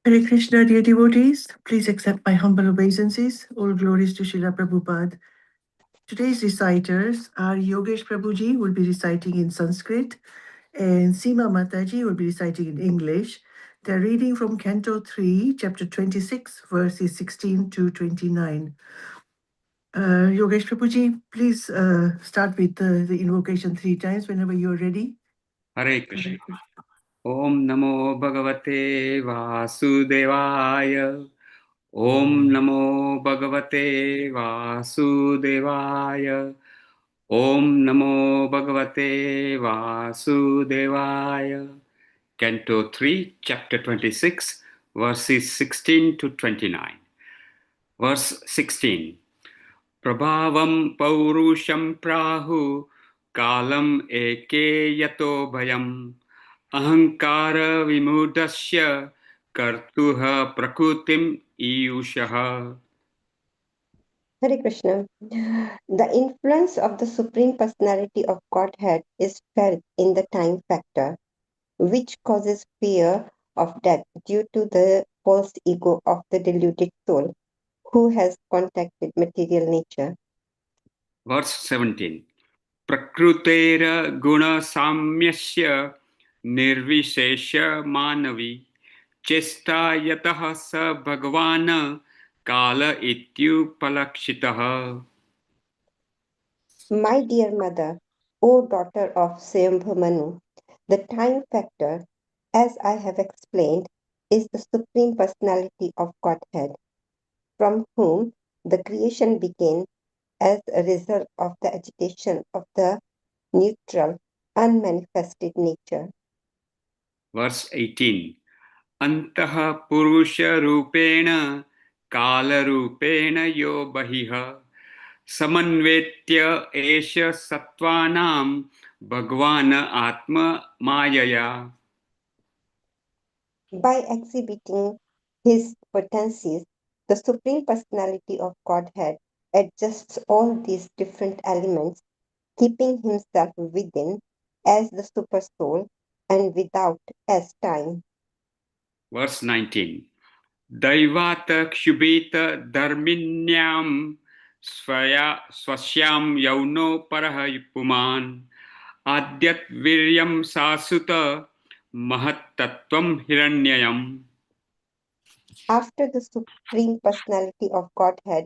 Hare Krishna, dear devotees. Please accept my humble obeisances. All glories to Srila Prabhupada. Today's reciters are Yogesh Prabhuji, who will be reciting in Sanskrit, and Seema Mataji will be reciting in English. They're reading from Canto 3, Chapter 26, verses 16 to 29. Yogesh Prabhuji, please start with the invocation 3 times whenever you're ready. Hare Krishna. Om Namo Bhagavate Vasudevaya. Om Namo Bhagavate Vasudevaya. Om Namo Bhagavate Vasudevaya. Canto 3, Chapter 26, verses 16 to 29. Verse 16. Prabhavam Paurusham Prahu Kalam Eke Yato Bhayam Ahankara Vimudasya Kartuha Prakutim Iyushaha. Hare Krishna. The influence of the Supreme Personality of Godhead is felt in the time factor, which causes fear of death due to the false ego of the deluded soul who has contacted material nature. Verse 17. Prakrutera Guna Samyasya Nirvishesha Manavi Chesta Yataha Sa Bhagavana Kala Ityu Palakshitaha. My dear mother, O daughter of Swayambhu Manu, the time factor, as I have explained, is the Supreme Personality of Godhead, from whom the creation began as a result of the agitation of the neutral, unmanifested nature. Verse 18. Antaha Purusha Rupena Kala Rupena Yo Bahiha Samanvetya Esha Sattvanam Bhagavana Atma Mayaya. By exhibiting his potencies, the Supreme Personality of Godhead adjusts all these different elements, keeping himself within as the Supersoul and without as time. Verse 19. Daivata Kshubita Dharminyam Swasyam Yauno Paraha Puman Adyat Viryam Sasuta Mahattattvam Hiranyayam. After the Supreme Personality of Godhead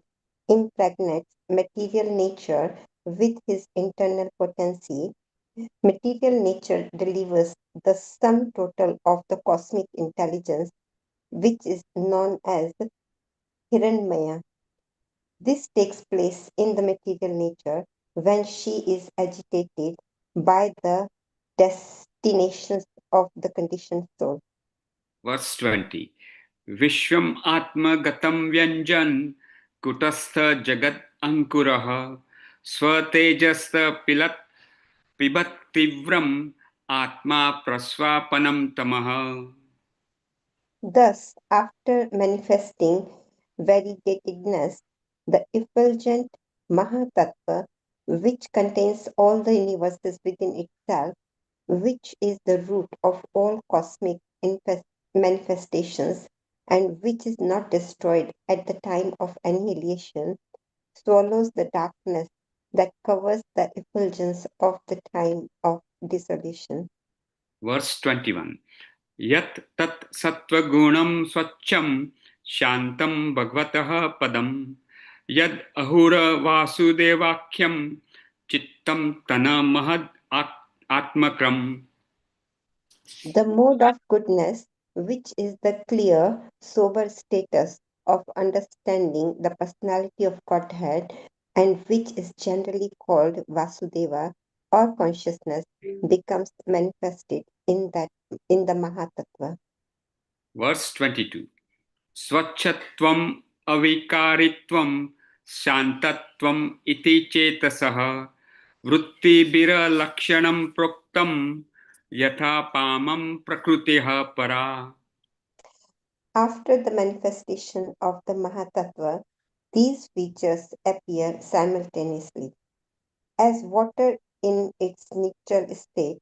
impregnates material nature with his internal potency, material nature delivers the sum total of the cosmic intelligence, which is known as Hiranmaya. This takes place in the material nature when she is agitated by the destinations of the conditioned soul. Verse 20. Vishwam Atma Gatam Vyanjan Kutastha Jagat Ankuraha Swatejastha Pibat Tivram Atma Praswapanam Tamaha. Thus, after manifesting variegatedness, the effulgent Mahatattva, which contains all the universes within itself, which is the root of all cosmic manifestations, and which is not destroyed at the time of annihilation, swallows the darkness that covers the effulgence of the time of dissolution. Verse 21. Yat tat sattva gunam swacham shantam bhagavataha padam yad ahura vasudevakyam chittam tana mahad atmakram. The mode of goodness, which is the clear, sober status of understanding the personality of Godhead, and which is generally called Vasudeva or consciousness, becomes manifested in the Mahatattva. Verse 22. Swachatvam avikaritvam shantatvam iti chetasaha vrittibira lakshanam proktam yatha pamam prakrutiha para. After the manifestation of the Mahatattva, these features appear simultaneously. As water in its neutral state,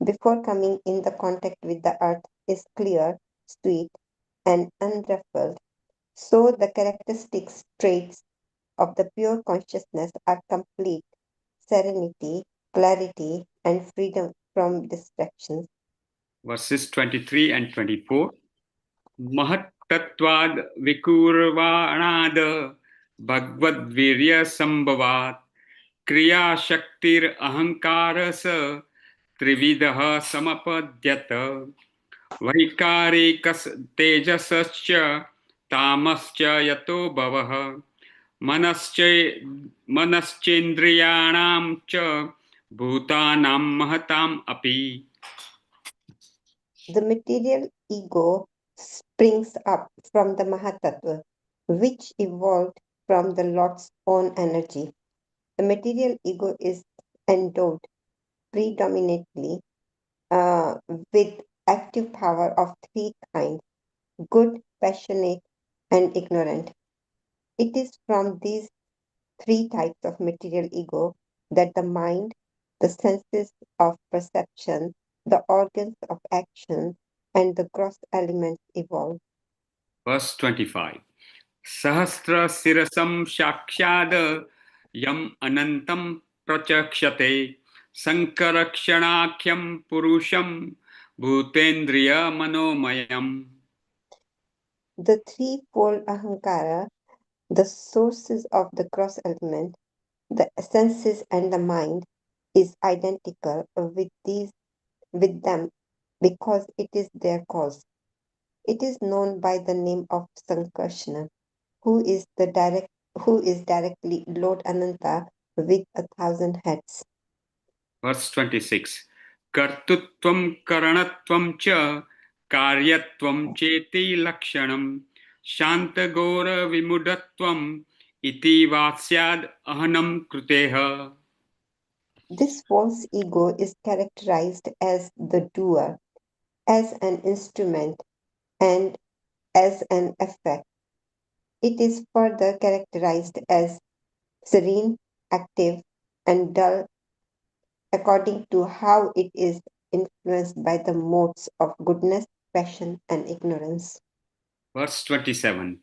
before coming in the contact with the earth, is clear, sweet, and unruffled. So the characteristic traits of the pure consciousness are complete serenity, clarity, and freedom from distractions. Verses 23 and 24. महत्तत्वाद् विकुर्वाणाद् भगवद्वीर्य संभवात् क्रियाशक्तिर अहंकारस त्रिविधः समपद्यत वैकारिकस् तेजसश्च तामश्च यतो भवः मनश्च मनश्चेन्द्रियाणां च भूतानां महताम् अपि. The material ego springs up from the Mahatattva, which evolved from the Lord's own energy. The material ego is endowed predominantly uh, with active power of three kinds: good, passionate, and ignorant. It is from these three types of material ego that the mind, the senses of perception, the organs of action, and the gross elements evolve. Verse 25. सहस्र शिरसं साक्षाद यम अनंतं प्रचक्षते संकरक्षणाख्यं पुरुषं भूतेन्द्रिय मनोमयम्. The threefold ahankara, the sources of the gross element, the senses and the mind, is identical with them because it is their cause. It is known by the name of Sankarsana, who is directly Lord Ananta with 1,000 heads. Verse 26. कर्तृत्वं करणत्वं च कार्यत्वं चेति लक्षणं शान्तघोर विमूढत्वम् इति वास्याद् अहनं कृतेः. This false ego is characterized as the doer, as an instrument, and as an effect. It is further characterized as serene, active, and dull according to how it is influenced by the modes of goodness, passion, and ignorance. Verse 27.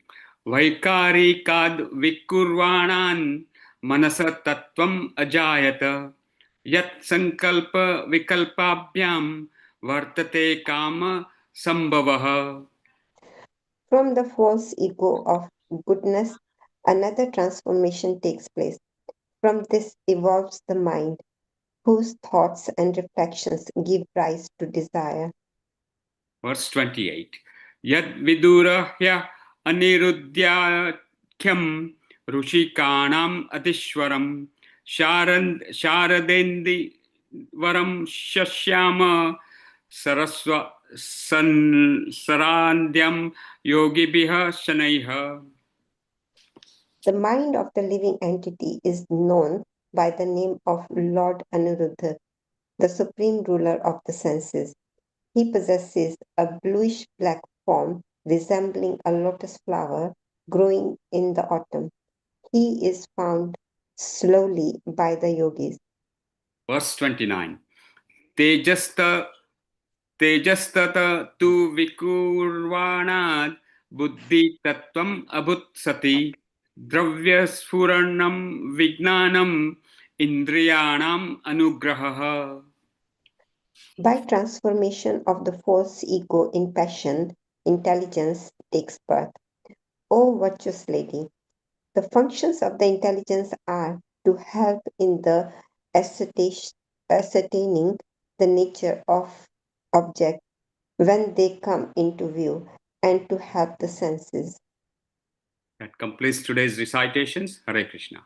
वैकारिकाद् विकुर्वाणान् मनस तत्त्वम् अजायत यत् संकल्प विकल्पाभ्यां वर्तते काम संभवः. From the false ego of goodness, another transformation takes place. From this evolves the mind, whose thoughts and reflections give rise to desire. Verse 28. यद् विदुरह्य अनिरुद्ध्याख्यं ऋषिकाणाम् अतिश्वरं शारदेन्दिवरं शश्याम सरस्व सरान्ध्यं योगिभिः शनैः. The mind of the living entity is known by the name of Lord Anuruddha, the supreme ruler of the senses. He possesses a bluish black form resembling a lotus flower growing in the autumn. He is found slowly by the yogis. Verse 29. तेजस्त तेजस्तत तु विकुर्वाणाद् बुद्धि तत्त्वम् अभुत्सति द्रव्यस्फुरणं विज्ञानम् इन्द्रियाणाम् अनुग्रहः. By transformation of the false ego in passion, intelligence takes birth. O virtuous lady, the functions of the intelligence are to help in the ascertaining the nature of objects when they come into view and to help the senses. That completes today's recitations. Hare Krishna.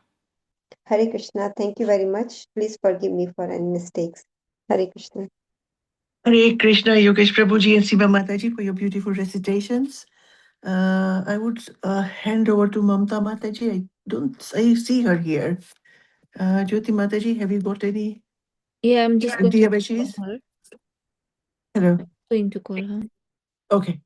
Hare Krishna, thank you very much. Please forgive me for any mistakes. Hare Krishna. Hare Krishna, Yogesh Prabhuji and Siva Mataji for your beautiful recitations. I would hand over to Mamta Mataji. I see her here. Jyoti Mataji, have you got any? Yeah, I'm just Do going you have to issues? call her. Hello. Going to call her. Okay.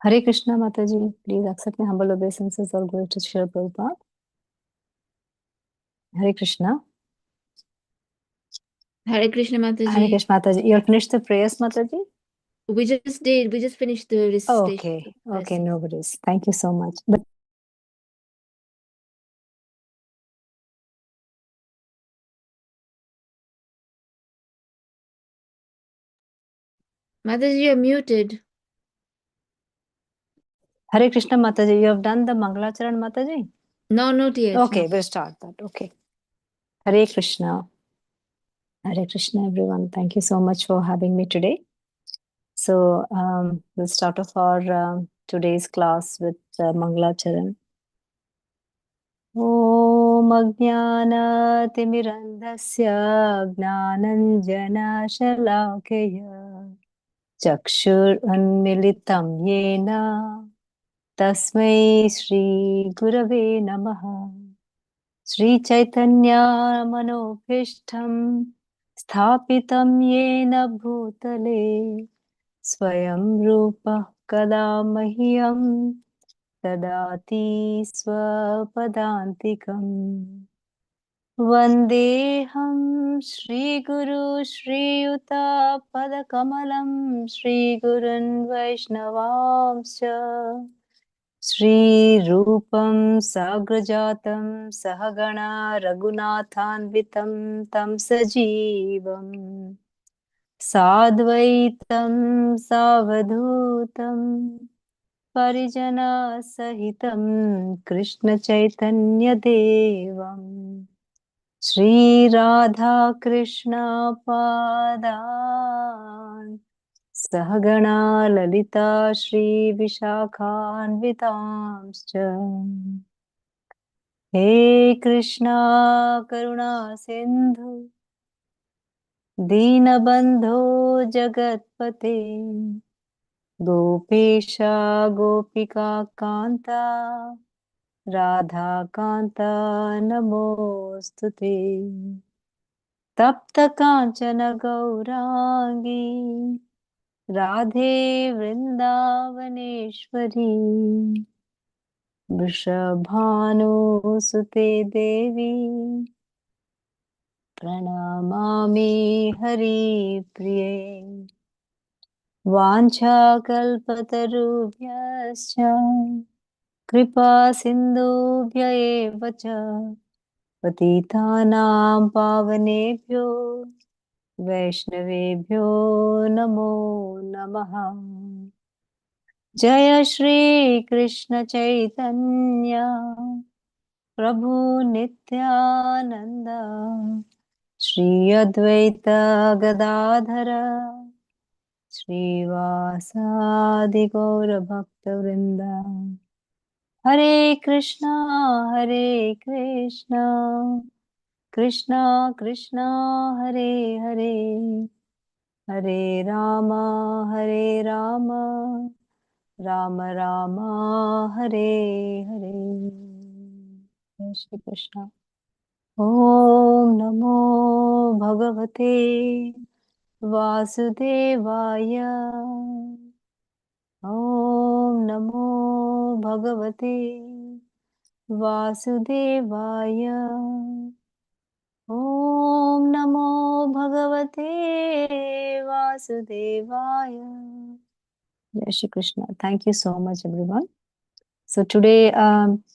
Hare Krishna, Mataji. Please accept my humble obeisances. All glory to Srila Prabhupada. Hare Krishna. Hare Krishna, Hare Mataji. Krishna, Mataji. You have finished the prayers, Mataji? We just did. We just finished the Oh, recitation. okay, no worries. Thank you so much. But Mataji, you're muted. Hare Krishna, Mataji. You have done the Mangalacharan, Mataji? No, not yet. Okay, no. we'll start that. Okay. Hare Krishna. Hare Krishna, everyone. Thank you so much for having me today. So we'll start off our today's class with Mangalacharan. ॐ अज्ञानतिमिरन्धस्य ज्ञानञ्जनशलाकय चक्षुरुन्मिलितं येन तस्मै श्रीगुरवे नमः श्रीचैतन्यमनोभीष्टं स्थापितं येन भूतले स्वयं रूपः कदा मह्यं ददाति स्वपदान्तिकम् वन्देऽहं श्रीगुरु श्रीयुतपदकमलं श्रीगुरुन् वैष्णवांश्च श्रीरूपं साग्रजातं सहगणा रघुनाथान्वितं तं सजीवम् साद्वैतं सावधूतं परिजनसहितं कृष्णचैतन्यदेवम् श्रीराधाकृष्णपादान् सहगणा ललिता श्रीविशाखान्वितांश्च हे कृष्णा करुणा सिन्धु दीनबन्धो जगत्पते गोपेश गोपिका कान्ता राधाकान्ता नमोऽस्तुते तप्त काञ्चन गौराङ्गी राधे वृन्दावनेश्वरी वृषभानुसुते देवी प्रणमामि हरिप्रिये वाञ्छाकल्पतरुभ्यश्च कृपा सिन्धुभ्य एव च पतितानां पावनेभ्यो वैष्णवेभ्यो नमो नमः जय श्री कृष्ण चैतन्य प्रभु नित्यानंद श्री अद्वैत गदाधर श्रीवासादि गौर भक्त वृंद हरे कृष्णा कृष्णा कृष्णा हरे हरे हरे राम राम राम हरे हरे जय श्री कृष्ण ओम नमो भगवते वासुदेवाय ओम नमो भगवते वासुदेवाय ओम नमो भगवते वासुदेवाय Jai Shri Krishna. Thank you so much, everyone. So today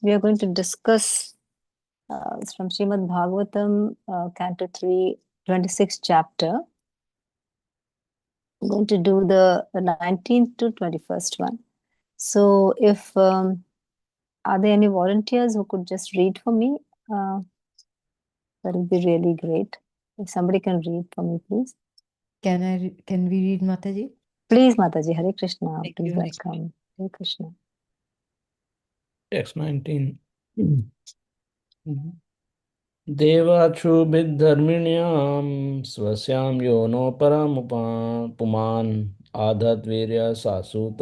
we are going to discuss from Srimad Bhagavatam, Canto 3, 26th chapter. I'm going to do the 19th to 21st one. So if are there any volunteers who could just read for me? That would be really great. If somebody can read for me, please. Can we read, Mataji? Please, Mataji. Hare Krishna. Thank Please you, Hare welcome. Hare Krishna. Text 19. देवाचुभिर्धर्मिण्यां स्वस्यां योनोपरमुपान् आधद्वीर्य सासूत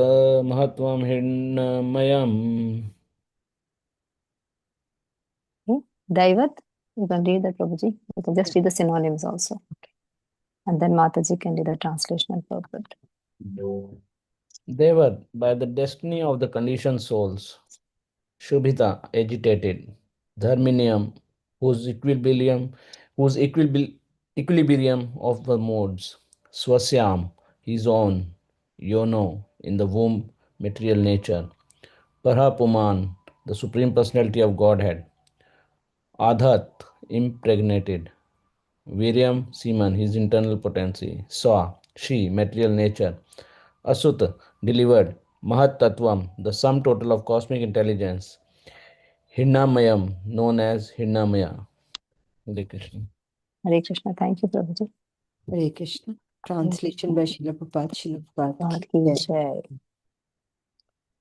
महत्वं हिण्मयम्. Daivat, you can read that, Prabhuji. You can just read the synonyms also. Okay. And then Mataji can do the translation and purport. They were by the destiny of the conditioned souls. Shubhita, agitated. Dharminium, equilibrium of the modes. Swasyam, his own. Yono, in the womb, material nature. Parapuman, the Supreme Personality of Godhead. Adhat, impregnated. Viryam, semen, his internal potency. Sa, she, material nature. Asut, delivered. Mahat Tattvam, the sum total of cosmic intelligence. Hirnamayam, known as Hirnamaya. Hare Krishna. Hare Krishna. Thank you, Prabhuji. Hare Krishna. Translation by Srila Prabhupada. God ki jai.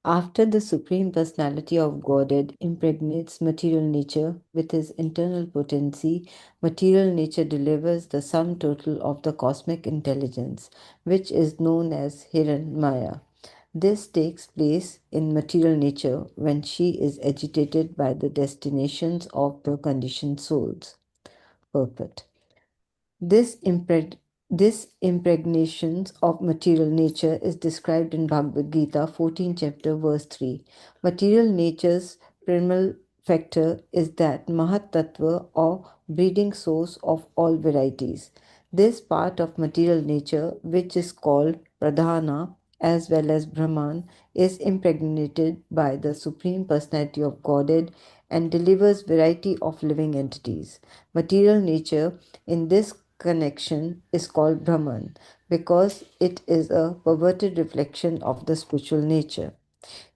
After the Supreme Personality of Godhead impregnates material nature with his internal potency, material nature delivers the sum total of the cosmic intelligence, which is known as Hiranmaya. This takes place in material nature when she is agitated by the destinations of the conditioned souls. Purport. This impregnation of material nature is described in Bhagavad Gita 14 chapter verse 3. Material nature's primal factor is that Mahat Tattva or breeding source of all varieties. This part of material nature, which is called Pradhana as well as Brahman, is impregnated by the Supreme Personality of Godhead and delivers variety of living entities. Material nature in this connection is called Brahman because it is a perverted reflection of the spiritual nature.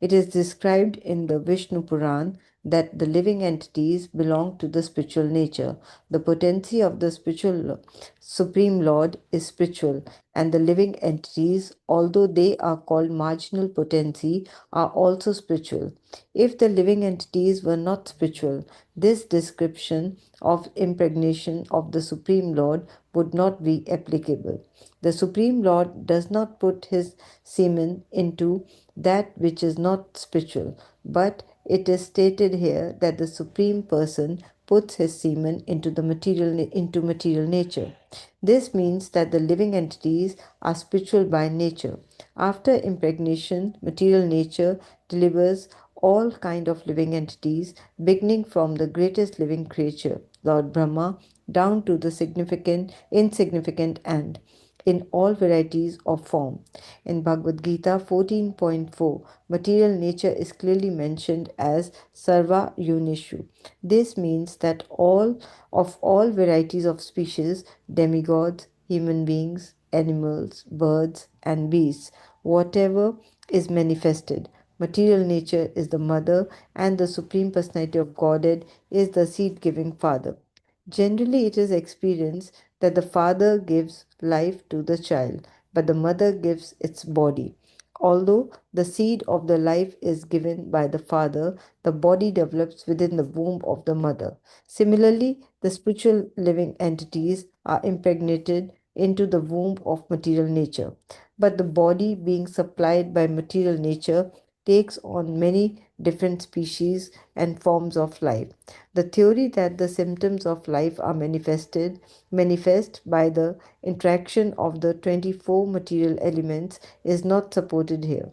It is described in the Vishnu Puran that the living entities belong to the spiritual nature. The potency of the spiritual Supreme Lord is spiritual, and the living entities, although they are called marginal potency, are also spiritual. If the living entities were not spiritual, this description of impregnation of the Supreme Lord would not be applicable. The Supreme Lord does not put his semen into that which is not spiritual, but it is stated here that the Supreme Person puts his semen into material nature. This means that the living entities are spiritual by nature. After impregnation, material nature delivers all kind of living entities, beginning from the greatest living creature, Lord Brahma, down to the insignificant ant, in all varieties of form. In Bhagavad Gita 14.4, material nature is clearly mentioned as Sarva Yunishu. This means that all varieties of species, demigods, human beings, animals, birds, and beasts, whatever is manifested. Material nature is the mother, and the Supreme Personality of Godhead is the seed giving father. Generally, it is experienced that the father gives life to the child, but the mother gives its body. Although the seed of the life is given by the father, the body develops within the womb of the mother. Similarly, the spiritual living entities are impregnated into the womb of material nature. But the body, being supplied by material nature, takes on many different species and forms of life. The theory that the symptoms of life are manifest by the interaction of the 24 material elements is not supported here.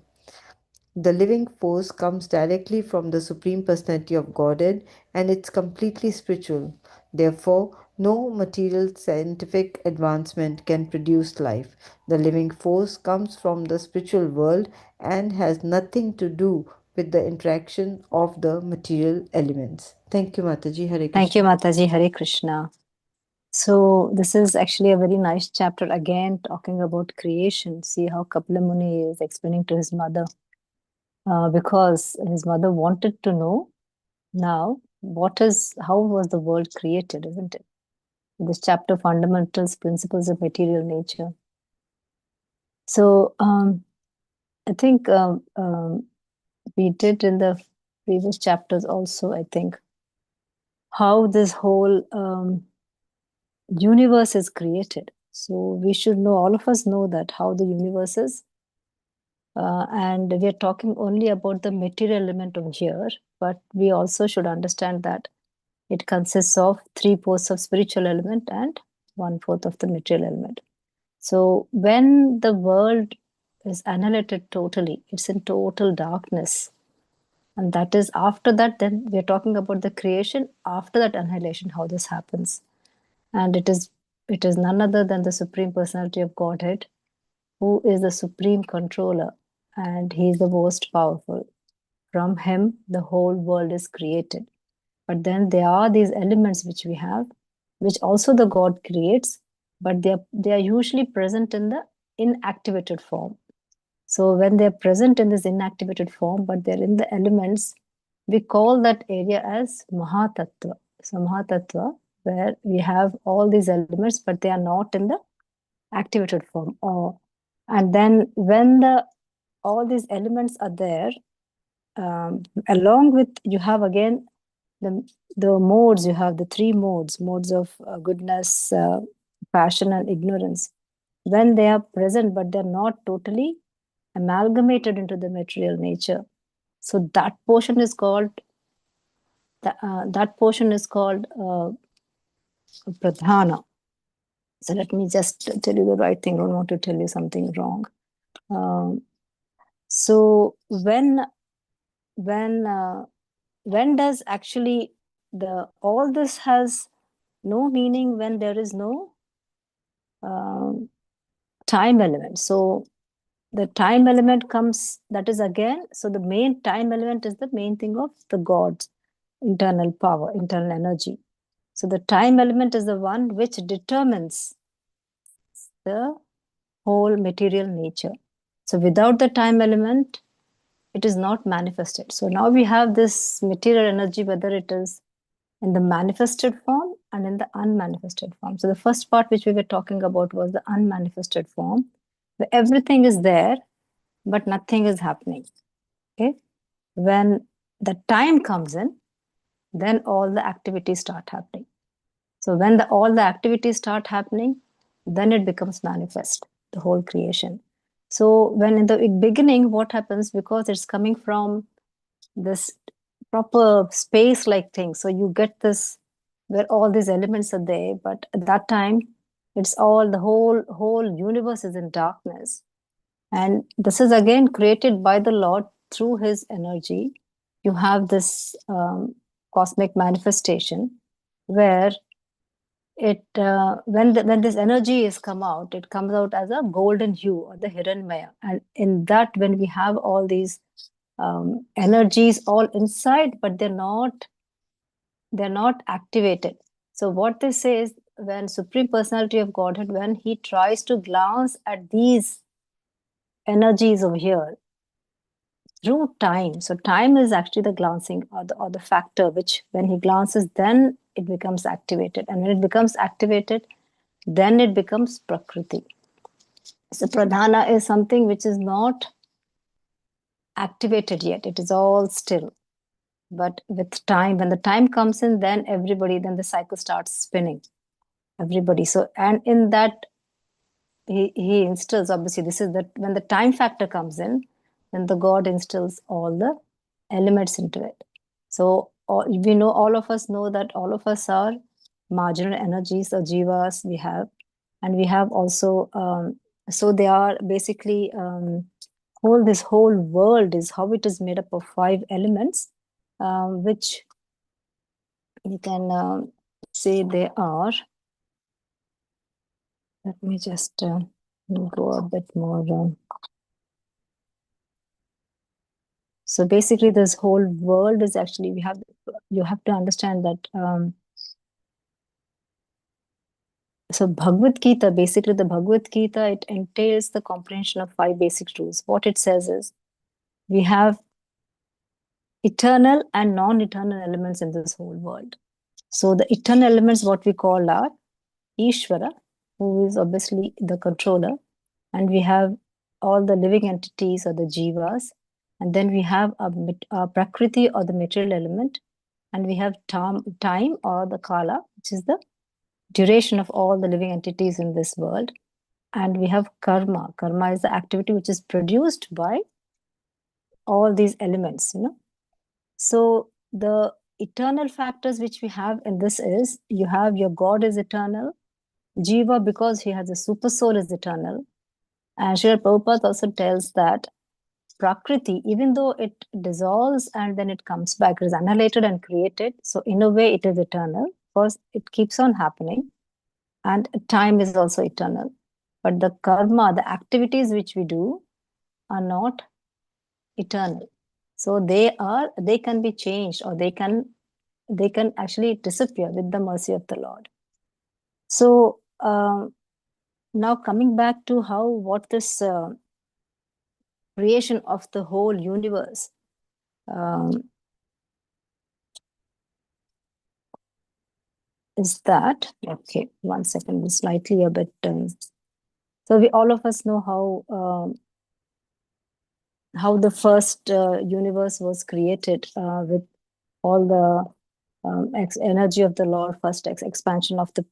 The living force comes directly from the Supreme Personality of Godhead and it's completely spiritual. Therefore, no material scientific advancement can produce life. The living force comes from the spiritual world and has nothing to do with the interaction of the material elements. Thank you, Mataji. Hare Krishna. Thank you, Mataji. Hare Krishna. So this is actually a very nice chapter again talking about creation. See how Kapila Muni is explaining to his mother because his mother wanted to know now how was the world created, isn't it? This chapter, Fundamentals, Principles of Material Nature. So I think we did in the previous chapters also, I think, how this whole universe is created. So we should know, all of us know that how the universe is. And we are talking only about the material element over here, but we also should understand that it consists of 3/4 of spiritual element and 1/4 of the material element. So when the world is annihilated totally. It's in total darkness. And that is after that, then we're talking about the creation, after that annihilation, how this happens. And it is none other than the Supreme Personality of Godhead, who is the supreme controller, and he is the most powerful. From him, the whole world is created. But then there are these elements which we have, which also the God creates, but they are usually present in the inactivated form. So when they're present in this inactivated form, but they're in the elements, we call that area as Mahatattva. So Mahatattva, where we have all these elements, but they are not in the activated form. And then when all these elements are there, along with, you have again the modes, you have the three modes of goodness, passion, and ignorance. When they are present, but they're not totally amalgamated into the material nature. So that portion is called pradhana. So let me just tell you the right thing. I don't want to tell you something wrong. So when does actually all this has no meaning when there is no time element. So the time element comes, that is again, so the main time element is the main thing of the God's internal power, internal energy. So the time element is the one which determines the whole material nature. So without the time element, it is not manifested. So now we have this material energy, whether it is in the manifested form and in the unmanifested form. So the first part which we were talking about was the unmanifested form, where everything is there, but nothing is happening. Okay? When the time comes in, then all the activities start happening. So when all the activities start happening, then it becomes manifest, the whole creation. So when in the beginning, what happens, because it's coming from this proper space-like thing, so you get this where all these elements are there, but at that time, it's all, the whole universe is in darkness. And this is again created by the Lord through his energy. You have this cosmic manifestation where when this energy is come out, it comes out as a golden hue, or the Hiranmaya. And in that, when we have all these energies all inside, but they're not activated. So what this says, when Supreme Personality of Godhead, when he tries to glance at these energies over here through time, so time is actually the glancing, or the factor which, when he glances, then it becomes activated. And when it becomes activated, then it becomes Prakriti. So Pradhana is something which is not activated yet. It is all still. But with time, when the time comes in, then the cycle starts spinning. Everybody. So, and in that, he instills, obviously, this is that when the time factor comes in, then the God instills all the elements into it. So we know, all of us know that all of us are marginal energies or jivas we have. And we have also, so they are basically, this whole world is how it is made up of 5 elements, which you can say they are. Let me just go a bit more. So basically, this whole world is actually, you have to understand that. So Bhagavad Gita, basically the Bhagavad Gita, it entails the comprehension of 5 basic truths. What it says is, we have eternal and non-eternal elements in this whole world. So the eternal elements, what we call are Ishvara, who is obviously the controller, and we have all the living entities, or the jivas, and then we have a prakriti, or the material element, and we have time, or the kala, which is the duration of all the living entities in this world, and we have karma. Karma is the activity which is produced by all these elements, So the eternal factors which we have in this is, you have your God is eternal, Jiva, because he has a super soul, is eternal. And Srila Prabhupada also tells that Prakriti, even though it dissolves and then it comes back, it is annihilated and created. So in a way, it is eternal because it keeps on happening. And time is also eternal. But the karma, the activities which we do are not eternal. So they can be changed, or they can actually disappear with the mercy of the Lord. So now coming back to what this creation of the whole universe is that, okay, 1 second, slightly a bit. So we all of us know how the first universe was created with all the energy of the Lord, first expansion of the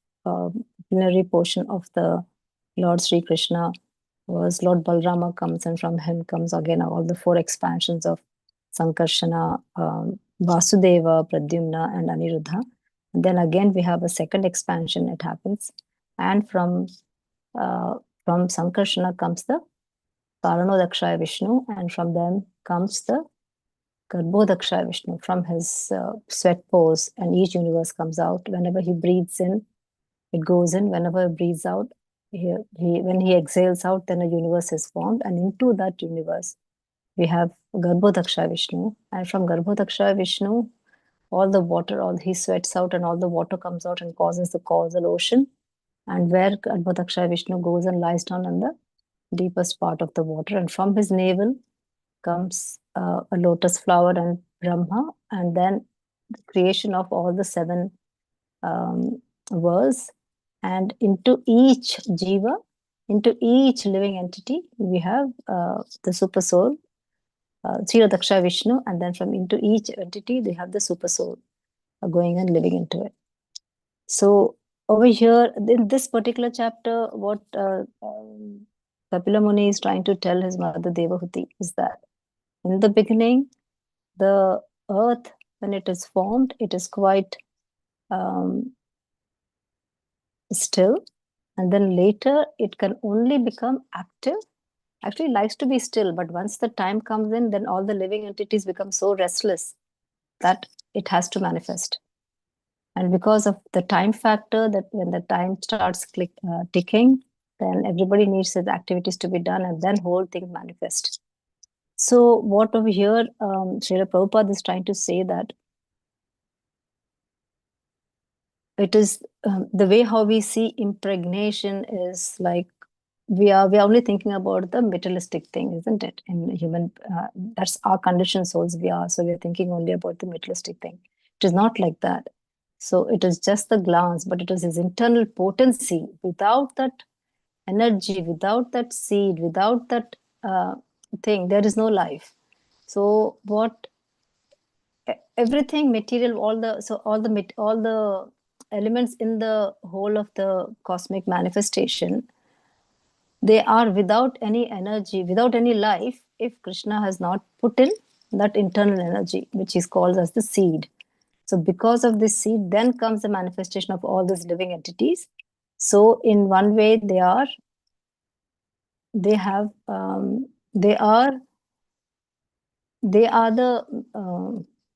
plenary portion of the Lord Sri Krishna was Lord Balrama comes, and from him comes again all the 4 expansions of Sankarshana, Vasudeva, Pradyumna, and Aniruddha. And then again we have a second expansion, it happens, and from Sankarshana comes the Karanodakshaya Vishnu, and from them comes the Garbhodakshaya Vishnu. From his sweat pores, and each universe comes out. Whenever he breathes in, it goes in. Whenever he breathes out, when he exhales out, then a universe is formed, and into that universe we have Garbhodakshaya Vishnu, and from Garbhodakshaya Vishnu, all the water, he sweats out, and all the water comes out and causes the causal ocean, and where Garbhodakshaya Vishnu goes and lies down in the deepest part of the water, and from his navel comes a lotus flower and Brahma, and then the creation of all the 7 worlds, and into each jiva, into each living entity, we have the super soul, Kshirodakshaya Vishnu, and then from into each entity, they have the super soul going and living into it. So over here, in this particular chapter, what Kapila Muni is trying to tell his mother Devahuti is that in the beginning, the earth, when it is formed, it is quite still, and then later it can only become active. Actually likes to be still, but once the time comes in, then all the living entities become so restless that it has to manifest. And because of the time factor, that when the time starts ticking, then everybody needs his activities to be done, and then whole thing manifests. So what over here Srila Prabhupada is trying to say that it is the way how we see impregnation is like we are only thinking about the materialistic thing, isn't it? In human, that's our conditioned souls we are. So we are thinking only about the materialistic thing. It is not like that. So it is just the glance, but it is his internal potency. Without that energy, without that seed, without that thing, there is no life. So what everything material, all the elements in the whole of the cosmic manifestation, they are without any energy, without any life, if Krishna has not put in that internal energy, which is called as the seed. So because of this seed, then comes the manifestation of all these living entities. So in one way, they are the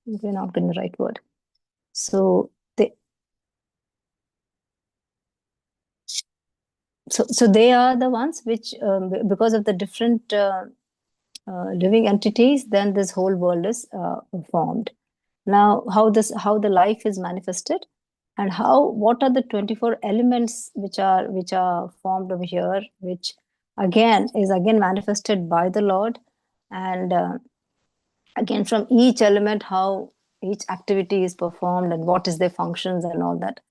we're not getting the right word. So they are the ones which because of the different living entities, then this whole world is formed. Now how the life is manifested, and what are the 24 elements which are formed over here, which again is manifested by the Lord, and again from each element how each activity is performed and what is their functions and all that.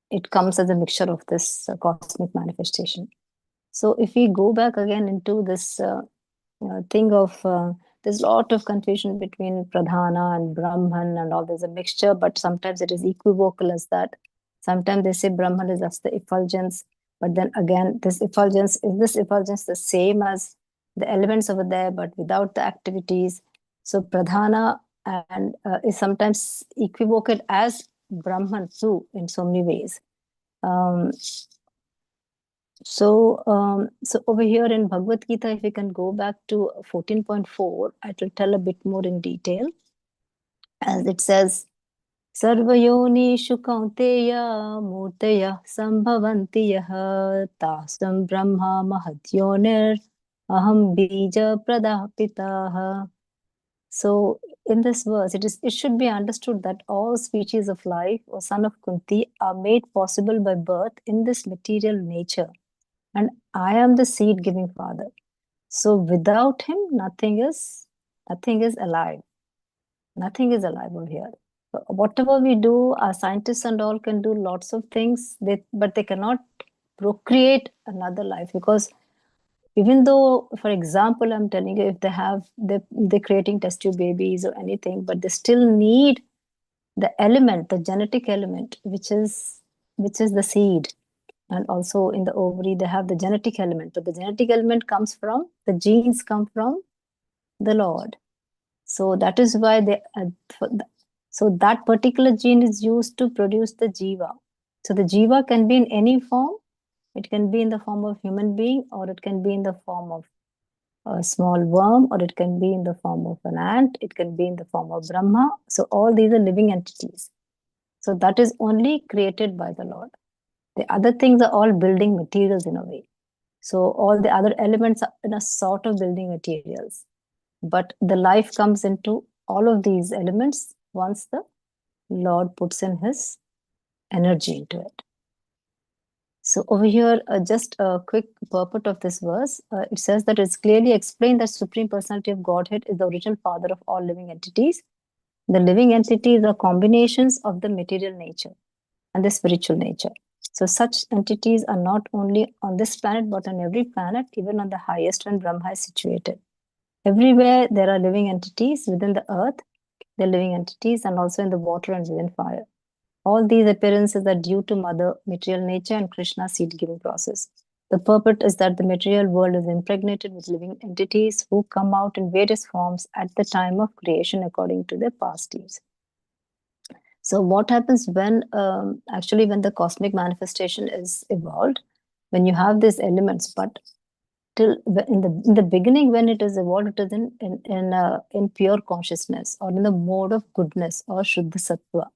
It comes as a mixture of this cosmic manifestation. So if we go back again into this thing of there's a lot of confusion between Pradhana and Brahman and all. There's a mixture, but sometimes it is equivocal as that. Sometimes they say Brahman is just the effulgence, but then again, this effulgence the same as the elements over there, but without the activities. So Pradhana and is sometimes equivocal as Brahman too in so many ways. So, so over here in Bhagavad Gita, if we can go back to 14.4, I will tell a bit more in detail. As it says, Sarvayonishu Kaunteya Murtaya Sambhavanti Yaha Tasam Brahma Mahadyonir Aham Bija Pradapitaha. So in this verse, it should be understood that all species of life, O son of Kunti, are made possible by birth in this material nature. And I am the seed-giving father. So without him, nothing is alive. Nothing is alive over here. So whatever we do, our scientists and all can do lots of things, but they cannot procreate another life, because even though, for example, I'm telling you, if they're creating test tube babies or anything, but they still need the element, the genetic element, which is the seed. And also in the ovary, they have the genetic element, but the genetic element comes from, the genes come from the Lord. So that is why so that particular gene is used to produce the jiva. So the jiva can be in any form. It can be in the form of human being, or it can be in the form of a small worm, or it can be in the form of an ant. It can be in the form of Brahma. So all these are living entities. So that is only created by the Lord. The other things are all building materials in a way. So all the other elements are in a sort of building materials. But the life comes into all of these elements once the Lord puts in his energy into it. So over here, just a quick purport of this verse. It says that it's clearly explained that Supreme Personality of Godhead is the original father of all living entities. The living entities are combinations of the material nature and the spiritual nature. So such entities are not only on this planet, but on every planet, even on the highest when Brahma is situated. Everywhere there are living entities within the earth, the living entities, and also in the water and within fire. All these appearances are due to Mother, material nature, and Krishna's seed-giving process. The purport is that the material world is impregnated with living entities who come out in various forms at the time of creation according to their past deeds. So what happens when, actually when the cosmic manifestation is evolved, when you have these elements, but till in the beginning, when it is evolved, it is in pure consciousness, or in the mode of goodness, or Shuddha Sattva.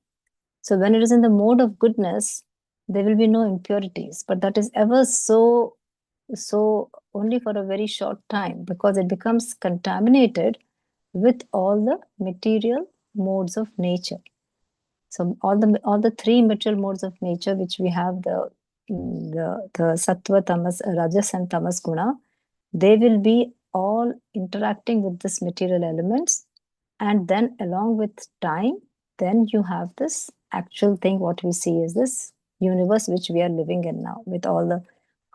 So when it is in the mode of goodness, there will be no impurities, but that is ever so only for a very short time, because it becomes contaminated with all the material modes of nature. So all the three material modes of nature, which we have, the sattva, tamas, rajas, and tamas guna, they will be all interacting with this material elements, and then along with time, then you have this actual thing. What we see is this universe which we are living in now, with all the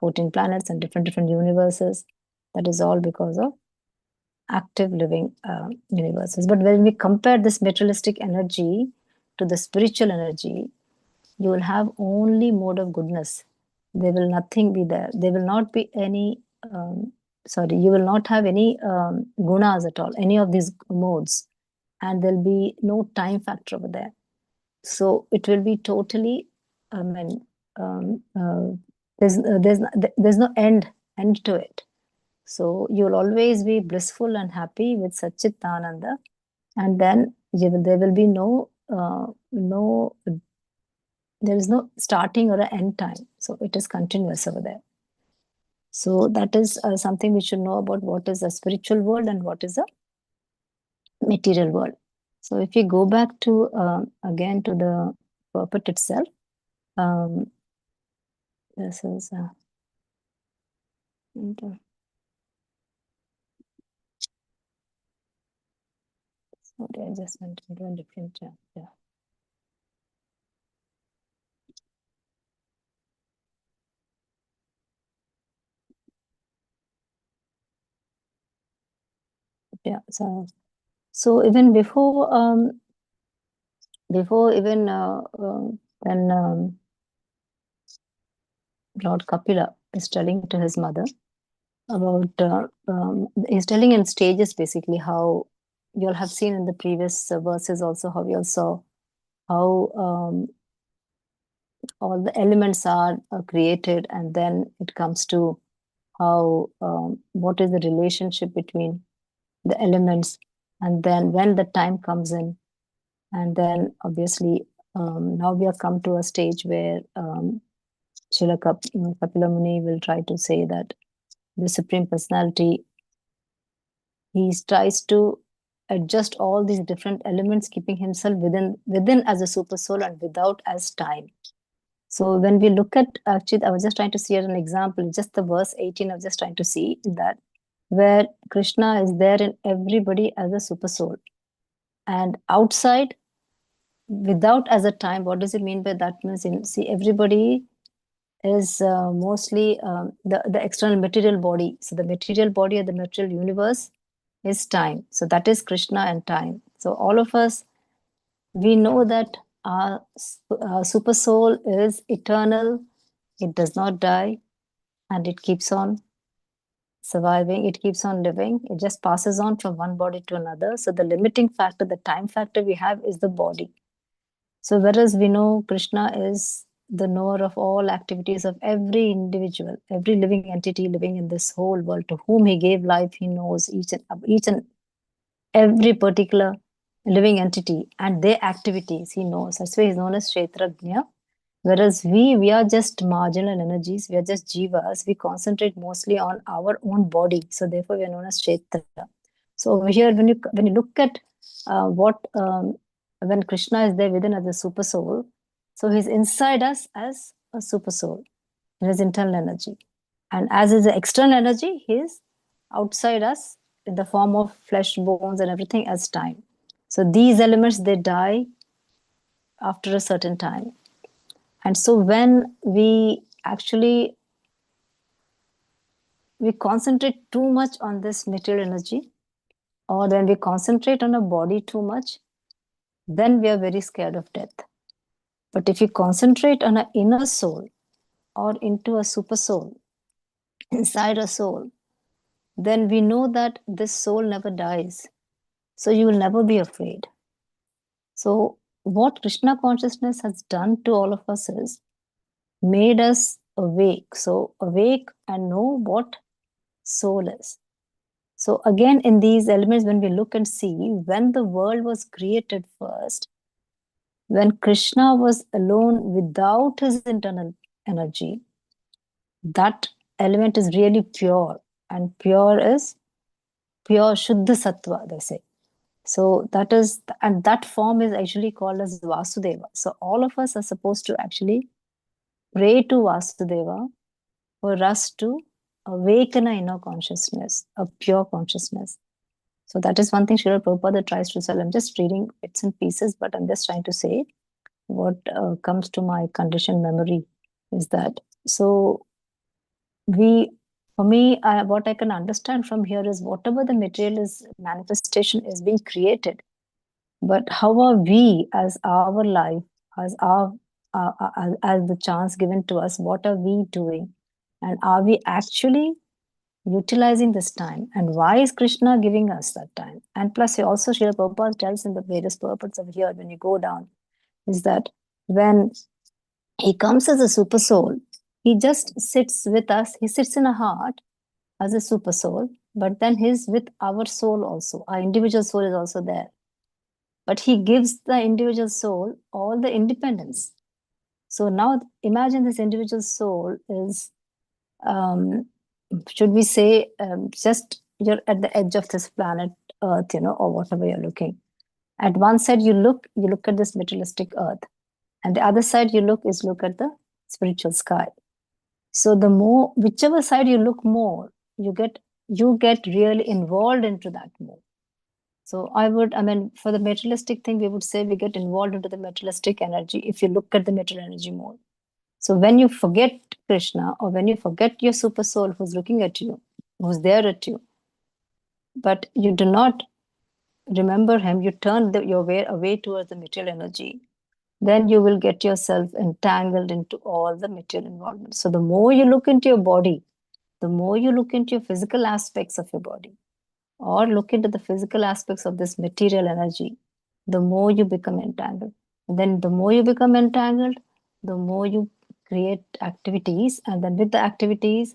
14 planets and different universes. That is all because of active living universes. But when we compare this materialistic energy to the spiritual energy, you will have only mode of goodness. There will nothing be there. There will not be any, you will not have any gunas at all, any of these modes. And there'll be no time factor over there. So it will be totally, there's no end to it. So you'll always be blissful and happy with Satchitananda, and then there will be there is no starting or an end time. So it is continuous over there. So that is something we should know about what is a spiritual world and what is a material world. So if you go back to again to the purport itself, this is sorry, I just went into a different chapter. Yeah, so even before even when Lord Kapila is telling to his mother about, he's telling in stages basically how you'll have seen in the previous verses also, how we all saw how all the elements are created, and then it comes to how what is the relationship between the elements, and then when the time comes in, and then obviously now we have come to a stage where Srila Kapila Muni will try to say that the Supreme Personality, he tries to adjust all these different elements, keeping himself within as a super soul and without as time. So when we look at, actually, I was just trying to see an example, just the verse 18, I was just trying to see that where Krishna is there in everybody as a super soul. And outside, without as a time, what does it mean by that? Means, see, everybody is mostly the external material body. So the material body of the material universe is time. So that is Krishna and time. So all of us, we know that our super soul is eternal. It does not die, and it keeps on surviving. It keeps on living. It just passes on from one body to another. So the limiting factor, the time factor we have is the body. So whereas we know Krishna is the knower of all activities of every individual, every living entity living in this whole world, to whom he gave life, he knows each and every particular living entity and their activities, he knows. That's why he's known as Kshetrajna. Whereas we are just marginal energies, we are just jivas, we concentrate mostly on our own body. So therefore we are known as Kshetra. So over here, when you look at when Krishna is there within as a super soul, so he's inside us as a super soul in his internal energy. And as is the external energy, he's outside us in the form of flesh, bones, and everything as time. So these elements, they die after a certain time. And so when we actually concentrate too much on this material energy, or when we concentrate on a body too much, then we are very scared of death. But if you concentrate on an inner soul or into a super soul, inside a soul, then we know that this soul never dies. So you will never be afraid. So what Krishna consciousness has done to all of us is made us awake. So awake and know what soul is. So again, in these elements, when we look and see, when the world was created first, when Krishna was alone without his internal energy, that element is really pure. And pure is pure Shuddha Sattva, they say. So that is, and that form is actually called as Vasudeva. So all of us are supposed to actually pray to Vasudeva for us to awaken our inner consciousness, a pure consciousness. So that is one thing Srila Prabhupada tries to tell. I'm just reading bits and pieces, but I'm just trying to say what comes to my conditioned memory is that. So for me, what I can understand from here is whatever the material is, manifestation is being created. But how are we as our life, as as the chance given to us, what are we doing? And are we actually utilizing this time? And why is Krishna giving us that time? And plus, also Srila Prabhupada tells in the various purports of here, when you go down, is that when he comes as a super soul, he just sits with us. He sits in our heart as a super soul, but then he's with our soul also. Our individual soul is also there. But he gives the individual soul all the independence. So now imagine this individual soul is, should we say, just you're at the edge of this planet Earth, or whatever you're looking. At one side you look at this materialistic earth, and the other side you look at the spiritual sky. So the more, whichever side you look more, you get really involved into that more. So for the materialistic thing, we would say we get involved into the materialistic energy if you look at the material energy more. So when you forget Krishna, or when you forget your super soul who's looking at you, who's there at you, but you do not remember him, you turn your way away towards the material energy, then you will get yourself entangled into all the material involvement. So the more you look into your body, the more you look into your physical aspects of your body, or look into the physical aspects of this material energy, the more you become entangled. And then the more you become entangled, the more you create activities, and then with the activities,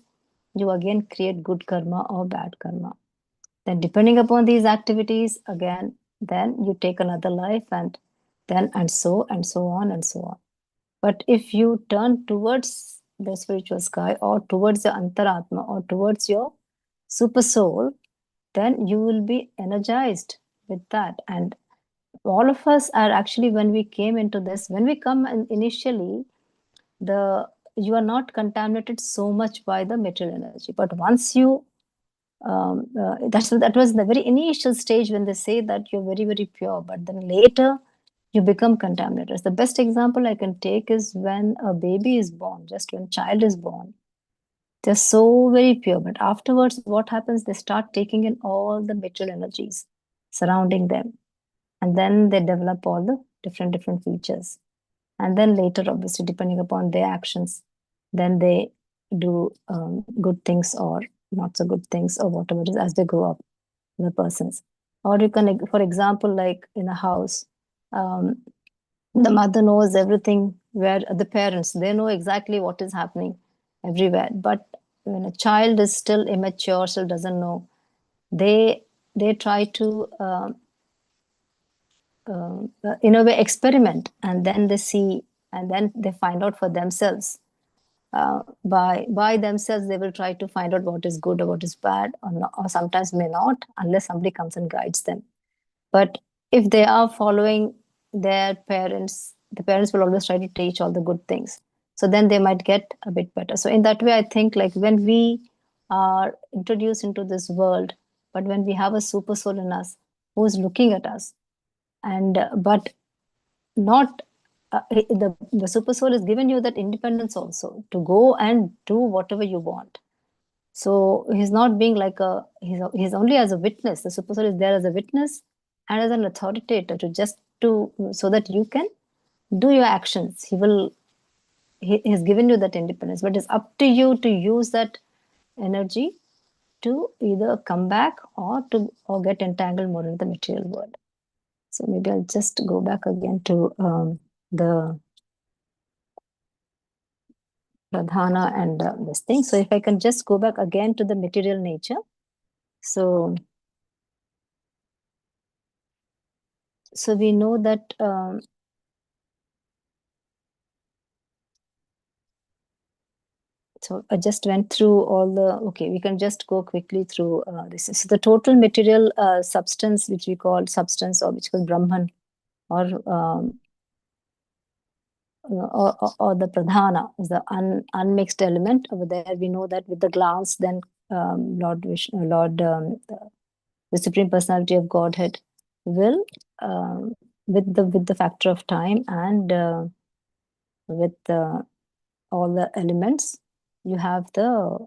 you again create good karma or bad karma. Then depending upon these activities, again, then you take another life, and then and so on and so on. But if you turn towards the spiritual sky or towards the antaratma or towards your super soul, then you will be energized with that. And all of us are actually, when we came into this, when we come initially, you are not contaminated so much by the material energy. But once you that was the very initial stage when they say that you're very, very pure, but then later you become contaminated. The best example I can take is when a baby is born, just when child is born, they're so very pure, but afterwards what happens, they start taking in all the material energies surrounding them, and then they develop all the different features. And then later, obviously, depending upon their actions, then they do good things or not so good things or whatever it is as they grow up, the persons. Or you can, for example, like in a house, the mother knows everything, where the parents, they know exactly what is happening everywhere. But when a child is still immature, still doesn't know, they try to in a way experiment, and then they see, and then they find out for themselves. By themselves, they will try to find out what is good or what is bad, or, not, or sometimes may not, unless somebody comes and guides them. But if they are following their parents, the parents will always try to teach all the good things. So then they might get a bit better. So in that way, I think like when we are introduced into this world, but when we have a super soul in us who is looking at us, and but not the super soul has given you that independence also to go and do whatever you want. So he's not being like he's only as a witness. The super soul is there as a witness and as an authoritator so that you can do your actions. He's given you that independence, but it's up to you to use that energy to either come back or get entangled more in the material world. So maybe I'll just go back again to the pradhana and this thing. So if I can just go back again to the material nature. So we know that so I just went through all the, we can just go quickly through this. So the total material substance, which we call substance, or which is Brahman, or the pradhana, is the unmixed element. Over there, we know that with the glance, then Lord Vishnu, the Supreme Personality of Godhead will, with the factor of time and with all the elements, you have the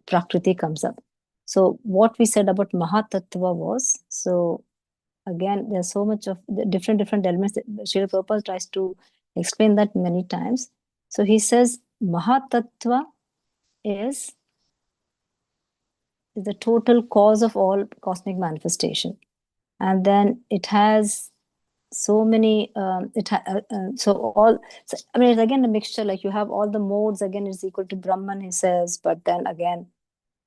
Prakriti comes up. So what we said about Mahatattva was, so again, there's so much of the different elements that Srila Prabhupada tries to explain that many times. So he says Mahatattva is the total cause of all cosmic manifestation. And then it has so many, it's again a mixture, like you have all the modes, again is equal to Brahman, he says, but then again,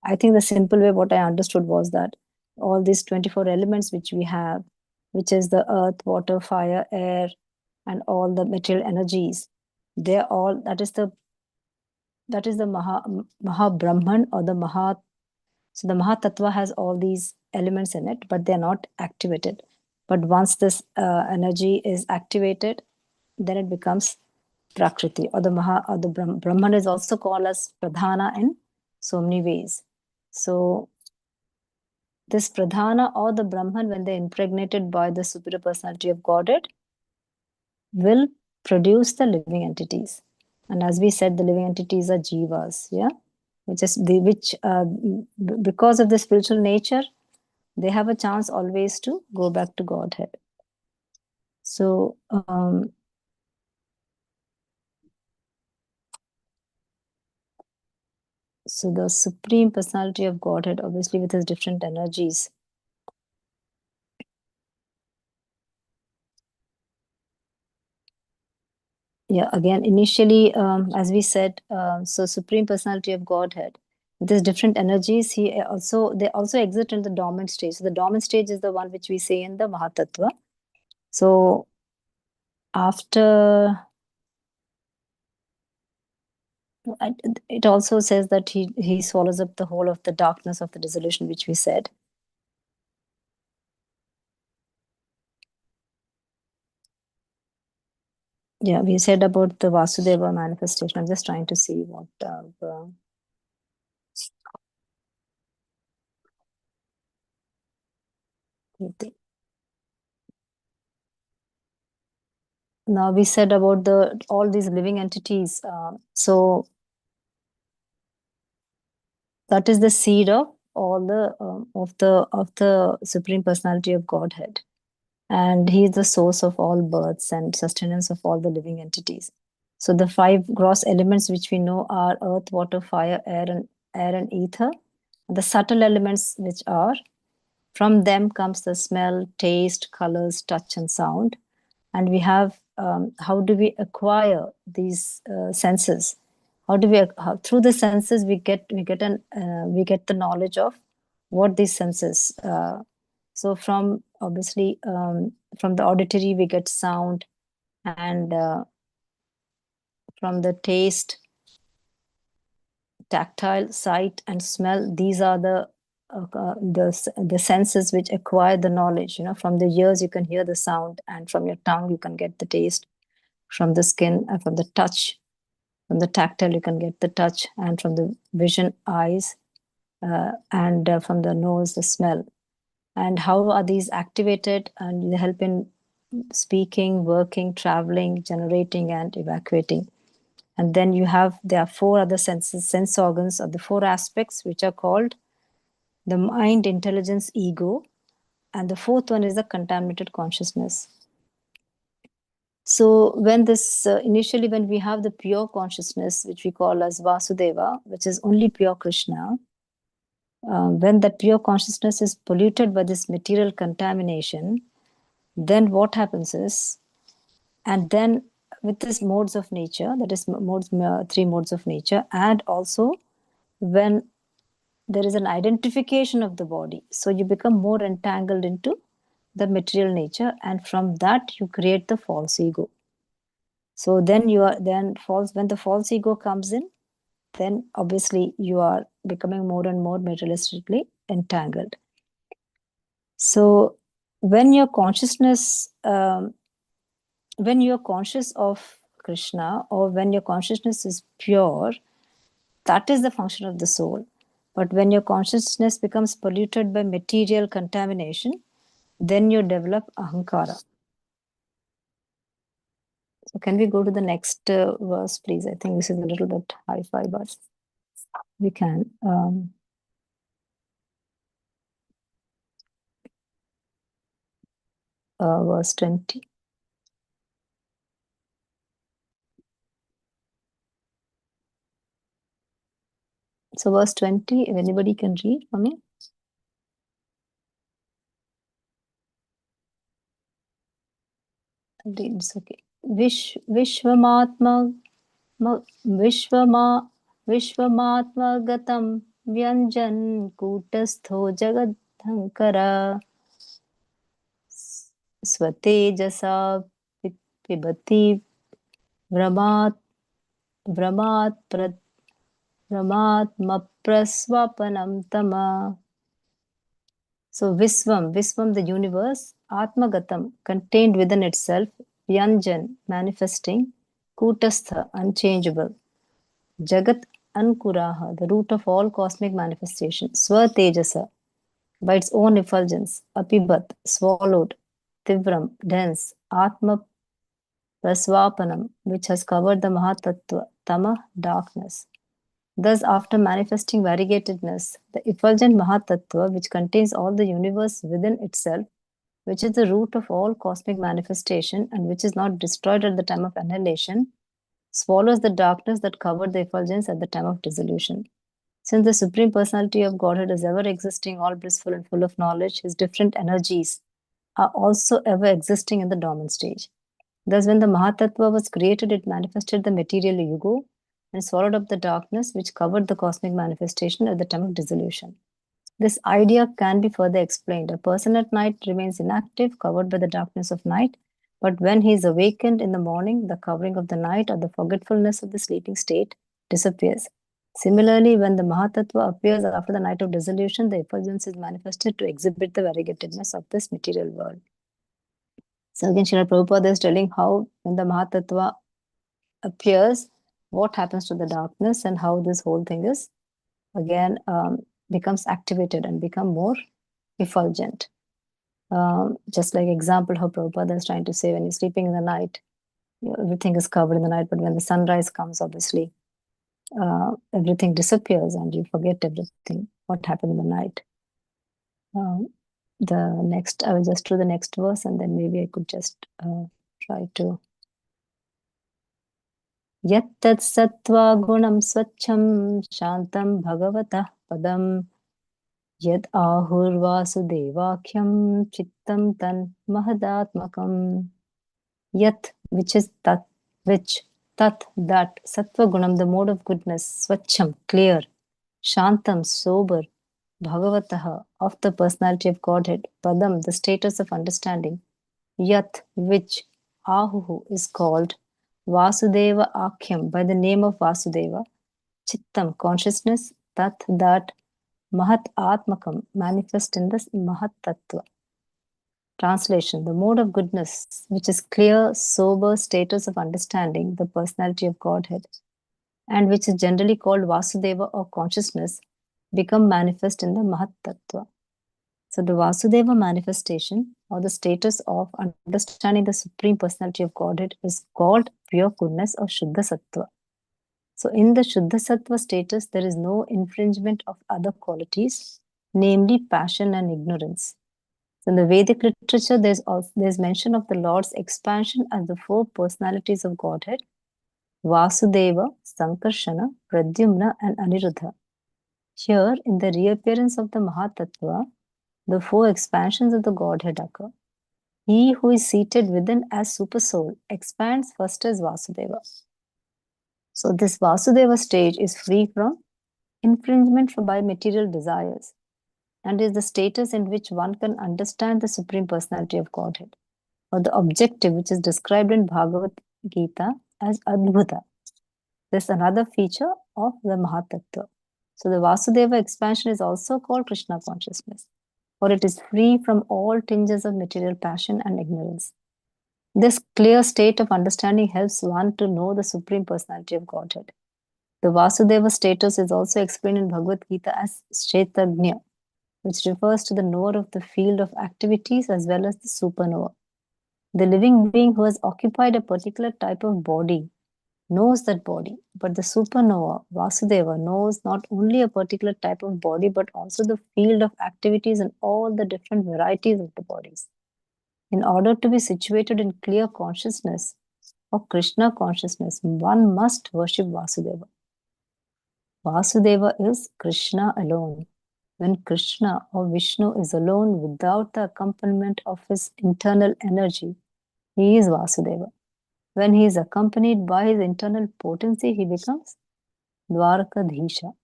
I think the simple way what I understood was that all these 24 elements which we have, which is the earth, water, fire, air, and all the material energies, they're all, that is the Maha Brahman, or the Maha. So the Mahatattva has all these elements in it, but they're not activated. But once this energy is activated, then it becomes Prakriti, or the Brahman is also called as Pradhana in so many ways. So this Pradhana or the Brahman, when they're impregnated by the Superior Personality of Godhead, will produce the living entities. And as we said, the living entities are jivas, because of the spiritual nature, they have a chance always to go back to Godhead. So so the Supreme Personality of Godhead, obviously with his different energies, Yeah, again, initially, as we said, so Supreme Personality of Godhead, there's different energies. They also exist in the dormant stage. So the dormant stage is the one which we say in the Mahatattva. So after, it also says that he swallows up the whole of the darkness of the dissolution, which we said. Yeah, we said about the Vasudeva manifestation. I'm just trying to see what now we said about all these living entities. So that is the seed of all the of the Supreme Personality of Godhead, and he is the source of all births and sustenance of all the living entities. So the 5 gross elements which we know are earth, water, fire, air, and ether. The subtle elements which are, from them comes the smell, taste, colors, touch, and sound. And we have how do we acquire these senses? How do we through the senses we get the knowledge of what these senses. So from obviously from the auditory we get sound, and from the taste, tactile, sight, and smell. These are the senses which acquire the knowledge. From the ears you can hear the sound, and from your tongue you can get the taste. From the skin, from the touch, from the tactile you can get the touch, and from the vision, eyes, and from the nose, the smell. And how are these activated? And they help in speaking, working, traveling, generating, and evacuating. And then there are 4 other sense organs, or the 4 aspects, which are called the mind, intelligence, ego, and the 4th one is the contaminated consciousness. So when this initially when we have the pure consciousness, which we call as Vasudeva, which is only pure Krishna, when that pure consciousness is polluted by this material contamination, then what happens is, and then with these modes of nature, that is 3 modes of nature, and also when there is an identification of the body, so you become more entangled into the material nature, and from that you create the false ego. So then when the false ego comes in, then obviously you are becoming more and more materialistically entangled. So when your consciousness, when you're conscious of Krishna, or when your consciousness is pure, that is the function of the soul. But when your consciousness becomes polluted by material contamination, then you develop ahankara. So can we go to the next verse, please? I think this is a little bit high-fi, but we can. Verse 20. So verse 20, if anybody can read for me. It's okay. Vishvamatma Vishvamatmagatam Vyanjan Kutastho Jagadhankara Swatejasa Pibati Vramatmapraswapanam Tama. So Visvam, the universe, Atmagatam, contained within itself, Vyanjan, manifesting, Kutastha, unchangeable, Jagat Ankuraha, the root of all cosmic manifestation, Swatejasa, by its own effulgence, Apibat, swallowed, Tivram, dense, Atma Praswapanam, which has covered the Mahatattva, Tama, darkness. Thus, after manifesting variegatedness, the effulgent Mahatattva, which contains all the universe within itself, which is the root of all cosmic manifestation and which is not destroyed at the time of annihilation, swallows the darkness that covered the effulgence at the time of dissolution. Since the Supreme Personality of Godhead is ever existing, all blissful and full of knowledge, his different energies are also ever existing in the dormant stage. Thus, when the Mahatattva was created, it manifested the material ego and swallowed up the darkness which covered the cosmic manifestation at the time of dissolution. This idea can be further explained. A person at night remains inactive, covered by the darkness of night, but when he is awakened in the morning, the covering of the night or the forgetfulness of the sleeping state disappears. Similarly, when the Mahatattva appears after the night of dissolution, the effulgence is manifested to exhibit the variegatedness of this material world. So again, Srila Prabhupada is telling how when the Mahatattva appears, what happens to the darkness and how this whole thing is again becomes activated and become more effulgent. Just like example, how Prabhupada is trying to say, when you're sleeping in the night, everything is covered in the night, but when the sunrise comes, obviously, everything disappears and you forget everything, what happened in the night. I will just do the next verse and then maybe I could just try to. Yattat sattva gunam swachham shantam bhagavatah padam yad ahurvasudevakyam chittam tan mahadatmakam. Yat, which is tat, which, tat, that, sattva gunam, the mode of goodness, swachham, clear, shantam, sober, bhagavataha, of the personality of Godhead, padam, the status of understanding, yat, which, ahuhu, is called, Vasudeva Akhyam, by the name of Vasudeva, Chittam, consciousness, tat, that, Mahat Atmakam, manifest in this Mahat Tattva. Translation: the mode of goodness, which is clear, sober status of understanding, the personality of Godhead, and which is generally called Vasudeva or consciousness, become manifest in the Mahat Tattva. So the Vasudeva manifestation or the status of understanding the Supreme Personality of Godhead is called pure goodness or Shuddha Sattva. So in the Shuddha Sattva status, there is no infringement of other qualities, namely passion and ignorance. So in the Vedic literature, there's mention of the Lord's expansion as the four personalities of Godhead: Vasudeva, Sankarshana, Pradyumna, and Aniruddha. Here, in the reappearance of the Mahatattva, the four expansions of the Godhead occur. He who is seated within as Supersoul expands first as Vasudeva. So this Vasudeva stage is free from infringement by material desires and is the status in which one can understand the Supreme Personality of Godhead, or the objective which is described in Bhagavad Gita as Adbhuta. This is another feature of the Mahatattva. So the Vasudeva expansion is also called Krishna consciousness, for it is free from all tinges of material passion and ignorance. This clear state of understanding helps one to know the Supreme Personality of Godhead. The Vasudeva status is also explained in Bhagavad Gita as Kshetrajna, which refers to the knower of the field of activities as well as the supernova. The living being who has occupied a particular type of body knows that body, but the supernova, Vasudeva, knows not only a particular type of body, but also the field of activities and all the different varieties of the bodies. In order to be situated in clear consciousness or Krishna consciousness, one must worship Vasudeva. Vasudeva is Krishna alone. When Krishna or Vishnu is alone without the accompaniment of his internal energy, he is Vasudeva. When he is accompanied by his internal potency, he becomes Dwarakadhisha.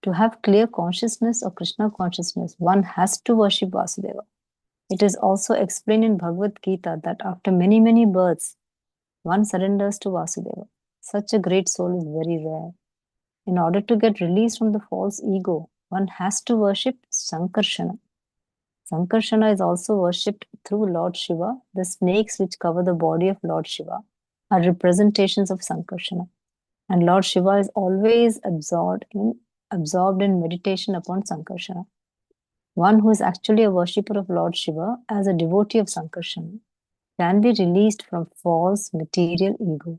To have clear consciousness or Krishna consciousness, one has to worship Vasudeva. It is also explained in Bhagavad Gita that after many, many births, one surrenders to Vasudeva. Such a great soul is very rare. In order to get released from the false ego, one has to worship Sankarshana. Sankarshana is also worshipped through Lord Shiva. The snakes which cover the body of Lord Shiva are representations of Sankarshana. And Lord Shiva is always absorbed in meditation upon Sankarshana. One who is actually a worshipper of Lord Shiva as a devotee of Sankarshana can be released from false material ego.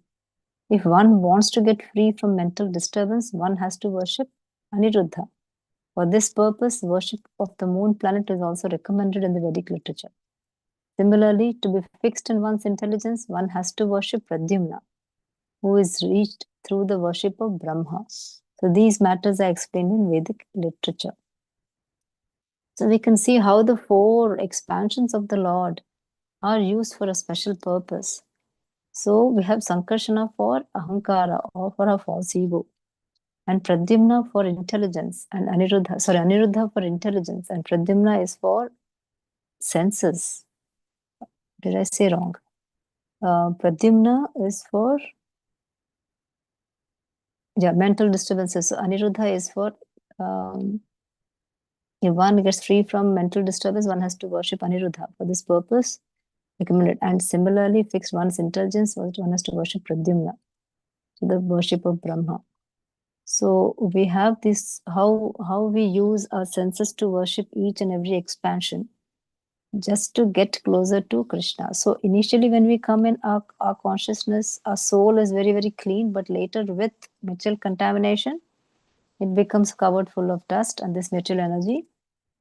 If one wants to get free from mental disturbance, one has to worship Aniruddha. For this purpose, worship of the moon planet is also recommended in the Vedic literature. Similarly, to be fixed in one's intelligence, one has to worship Pradyumna, who is reached through the worship of Brahma. So these matters are explained in Vedic literature. So we can see how the four expansions of the Lord are used for a special purpose. So we have Sankarshana for Ahankara, or for a false ego, and Pradyumna for intelligence, and Aniruddha for intelligence, and Pradyumna is for senses. Did I say wrong? Pradyumna is for mental disturbances. So Aniruddha is for if one gets free from mental disturbance, one has to worship Aniruddha. For this purpose, recommended. And similarly, fix one's intelligence, one has to worship Pradyumna, so the worship of Brahma. So we have this, how we use our senses to worship each and every expansion, just to get closer to Krishna. So initially when we come in, our consciousness, our soul is very, very clean, but later with material contamination, it becomes covered full of dust and this material energy.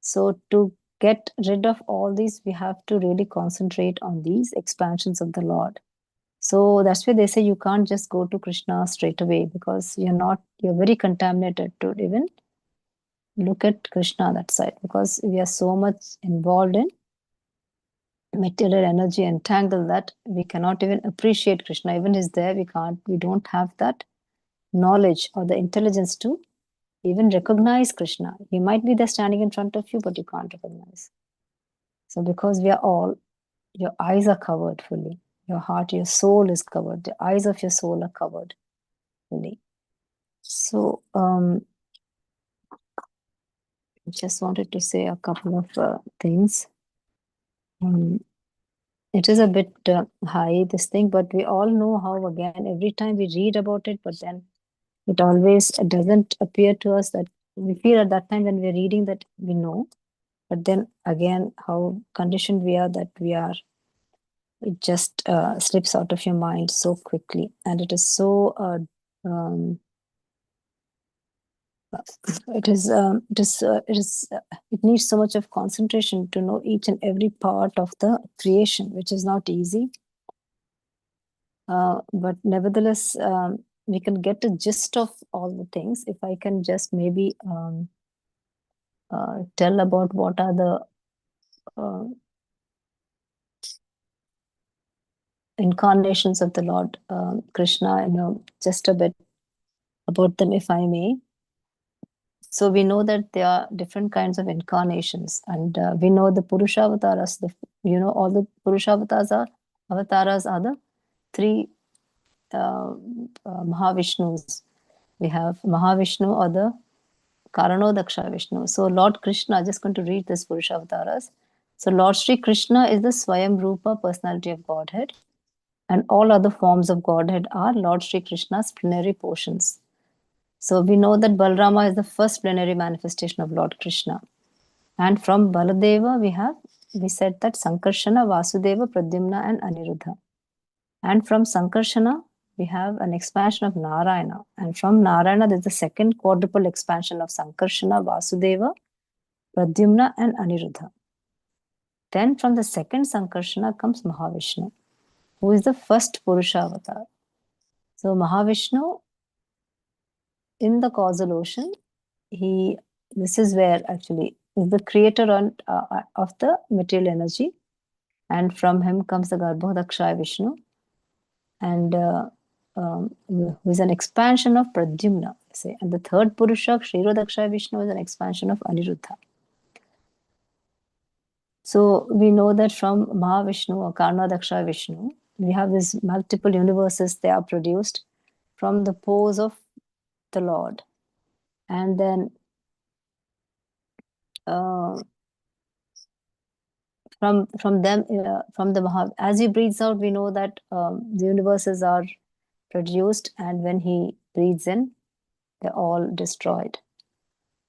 So to get rid of all these, we have to really concentrate on these expansions of the Lord. So that's why they say you can't just go to Krishna straight away, because you're very contaminated to even look at Krishna that side, because we are so much involved in material energy entangled that we cannot even appreciate Krishna. Even is there, we don't have that knowledge or the intelligence to even recognize Krishna. He might be there standing in front of you, but you can't recognize. So because we are all, your eyes are covered fully. Your heart, your soul is covered. The eyes of your soul are covered fully. So just wanted to say a couple of things. It is a bit high, this thing, but we all know how, again, every time we read about it, but then it always doesn't appear to us that we feel at that time when we're reading that we know, but then again, how conditioned we are that it just slips out of your mind so quickly. And it is so, it needs so much of concentration to know each and every part of the creation, which is not easy. But nevertheless, we can get a gist of all the things. If I can just maybe tell about what are the incarnations of the Lord Krishna, just a bit about them, if I may. So we know that there are different kinds of incarnations, and we know the Purusha avatars. All the Purusha avatars are the three Mahavishnus. We have Mahavishnu or the Karanodaksha Vishnu. So Lord Krishna, just going to read this Purusha avatars. So Lord Sri Krishna is the Swayam Rupa personality of Godhead, and all other forms of Godhead are Lord Sri Krishna's plenary portions. So we know that Balarama is the first plenary manifestation of Lord Krishna. And from Baladeva, we said that Sankarshana, Vasudeva, Pradyumna, and Aniruddha. And from Sankarshana, we have an expansion of Narayana. And from Narayana, there's the second quadruple expansion of Sankarshana, Vasudeva, Pradyumna, and Aniruddha. Then from the second Sankarshana comes Mahavishnu, who is the first Purusha avatar. So Mahavishnu, in the causal ocean, this is where actually is the creator of the material energy, and from him comes the Garbhodaksha Vishnu, and who is an expansion of Pradyumna, say. And the third Purusha, Kshirodaksha Vishnu, is an expansion of Aniruddha. So we know that from Mahavishnu or Karnadaksha Vishnu, we have these multiple universes. They are produced from the pores of the Lord. And then from them, as he breathes out, we know that the universes are produced, and when he breathes in, they're all destroyed.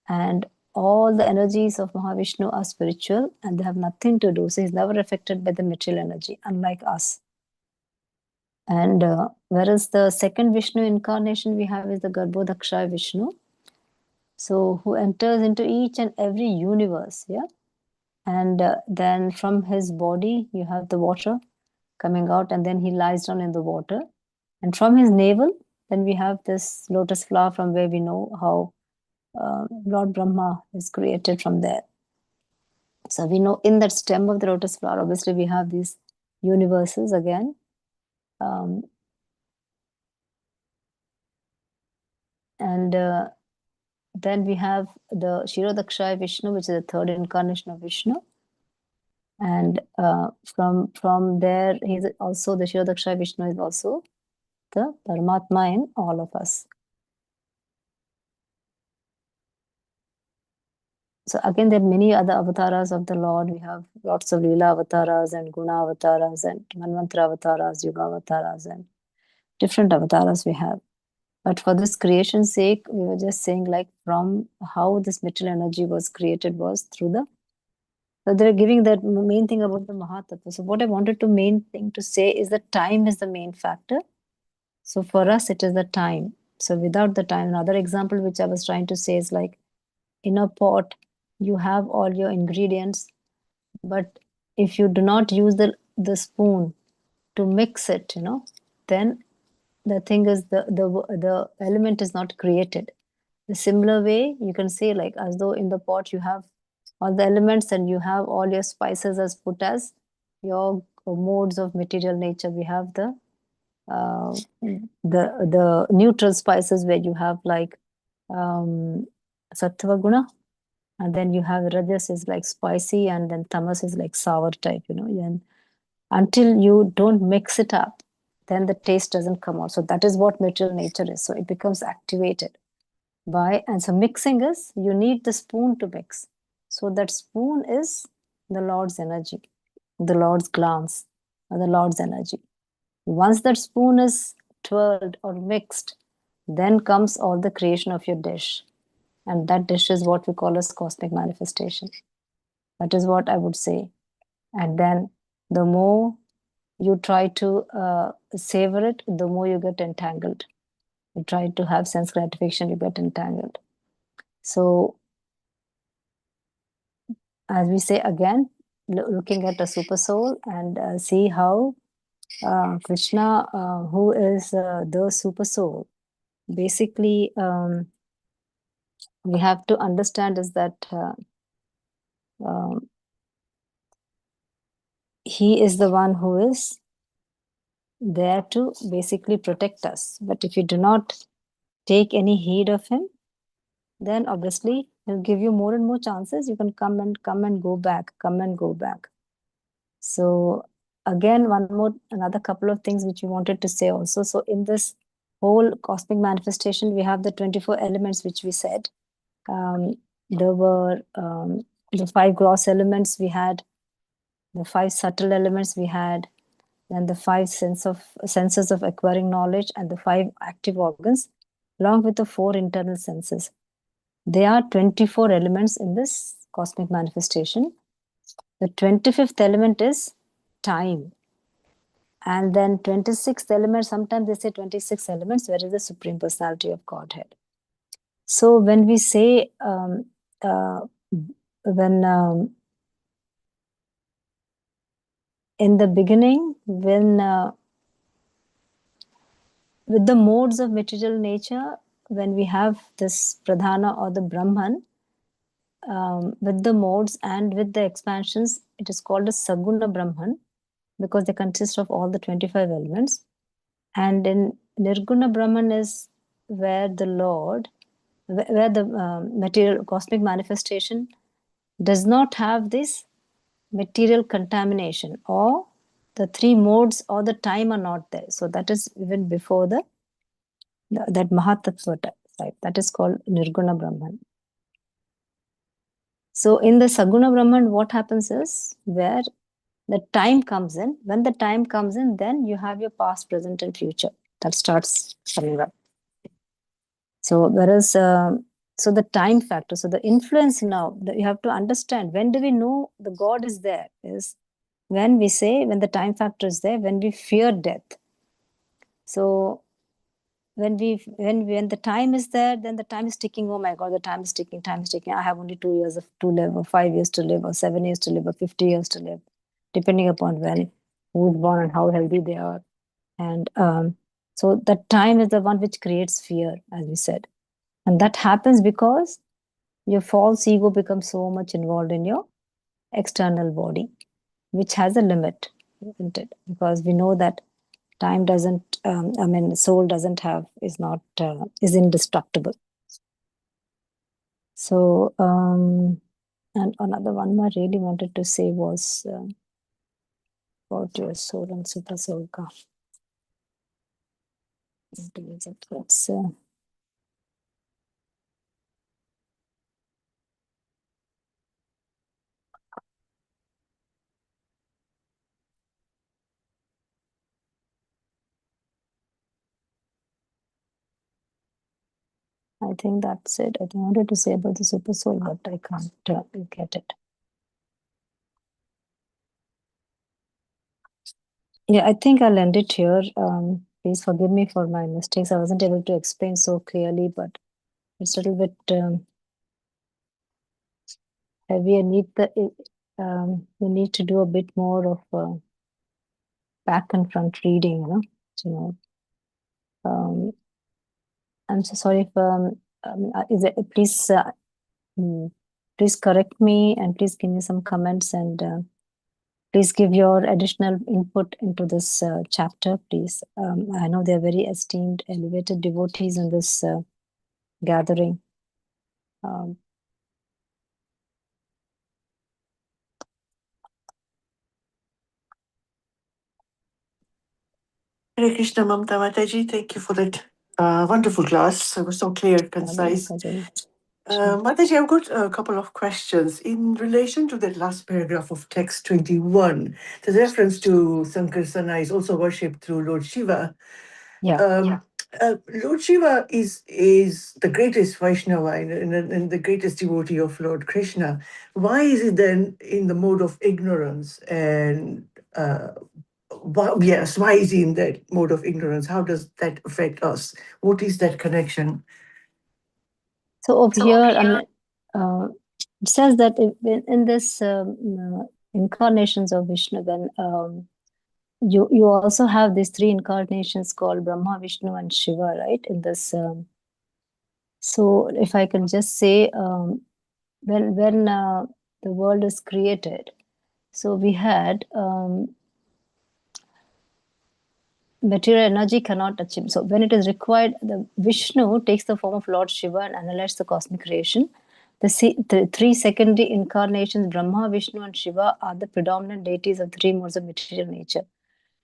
And all the energies of Mahavishnu are spiritual, and they have nothing to do. So he's never affected by the material energy, unlike us. And whereas the second Vishnu incarnation we have is the Garbhodaksha Vishnu, so who enters into each and every universe, and then from his body you have the water coming out, and then he lies down in the water, and from his navel then we have this lotus flower, from where we know how Lord Brahma is created from there. So we know in that stem of the lotus flower, obviously we have these universes again, And then we have the Kshirodakshaya Vishnu, which is the third incarnation of Vishnu. And from there, he's also the Kshirodakshaya Vishnu is also the Paramatma in all of us. So again, there are many other avatars of the Lord. We have lots of Leela avatars and Guna avatars and Manvantara avatars, Yuga avatars, and different avatars we have. But for this creation's sake, we were just saying like from how this material energy was created was through the, so they're giving that main thing about the Mahatattva. So what I wanted to main thing to say is that time is the main factor. So for us, it is the time. So without the time, another example which I was trying to say is like in a pot, you have all your ingredients, but if you do not use the spoon to mix it, then the thing is the element is not created. The similar way you can say like as though in the pot you have all the elements and you have all your spices as put as your modes of material nature. We have the neutral spices where you have like sattva guna, and then you have rajas is like spicy, and then tamas is like sour type, and until you don't mix it up, then the taste doesn't come out. So that is what material nature is. So it becomes activated by, and so mixing is, you need the spoon to mix. So that spoon is the Lord's energy, the Lord's glance, or the Lord's energy. Once that spoon is twirled or mixed, then comes all the creation of your dish. And that dish is what we call as cosmic manifestation. That is what I would say. And then the more you try to savor it, the more you get entangled. You try to have sense gratification, you get entangled. So, as we say again, looking at a super soul and see how Krishna, who is the super soul, basically we have to understand is that he is the one who is there to basically protect us. But if you do not take any heed of him, then obviously he'll give you more and more chances. You can come and go back, come and go back. So again, another couple of things which we wanted to say also. So in this whole cosmic manifestation, we have the 24 elements which we said. There were the 5 gross elements we had, the 5 subtle elements we had, and the 5 senses of acquiring knowledge, and the 5 active organs, along with the 4 internal senses. There are 24 elements in this cosmic manifestation. The 25th element is time. And then 26th element, sometimes they say 26 elements, where is the Supreme Personality of Godhead. So when we say, in the beginning, when with the modes of material nature, when we have this Pradhana or the Brahman, with the modes and with the expansions, it is called a Saguna Brahman, because they consist of all the 25 elements. And in Nirguna Brahman is where the Lord, where the material cosmic manifestation does not have this material contamination, or the 3 modes or the time are not there. So that is even before that Mahatattva type. That is called Nirguna Brahman. So in the Saguna Brahman, what happens is where the time comes in. When the time comes in, then you have your past, present, and future that starts coming up. So whereas, so the time factor, so the influence now that you have to understand, when do we know the God is there is when we say, when the time factor is there, when we fear death. So when the time is there, then the time is ticking. Oh my God, the time is ticking, I have only 2 years to live, or 5 years to live, or 7 years to live, or 50 years to live, depending upon when, who is born and how healthy they are. And so the time is the one which creates fear, as we said. And that happens because your false ego becomes so much involved in your external body, which has a limit, isn't it? Because we know that time doesn't, soul doesn't have, is not, is indestructible. So, and another one I really wanted to say was about your soul and super soul. Let's I think that's it. I think I wanted to say about the super soul, but I can't get it. Yeah, I think I'll end it here. Please forgive me for my mistakes. I wasn't able to explain so clearly, but it's a little bit heavy. We need to do a bit more of back and front reading, I'm so sorry if please correct me and please give me some comments and please give your additional input into this chapter, please. I know they're very esteemed, elevated devotees in this gathering. Hare Krishna, Mamta Mataji. Thank you for that wonderful class. It was so clear, concise. Mataji, I've got a couple of questions. In relation to that last paragraph of text 21, there's reference to Sankarsana is also worshipped through Lord Shiva. Yeah. Lord Shiva is the greatest Vaishnava and the greatest devotee of Lord Krishna. Why is it then in the mode of ignorance? And why is he in that mode of ignorance? How does that affect us? What is that connection? So over here, it says that in this incarnations of Vishnu, then you also have these three incarnations called Brahma, Vishnu, and Shiva, right? In this, so if I can just say, when the world is created, so we had material energy cannot achieve. So when it is required, the Vishnu takes the form of Lord Shiva and annihilates the cosmic creation. The three secondary incarnations, Brahma, Vishnu, and Shiva, are the predominant deities of three modes of material nature.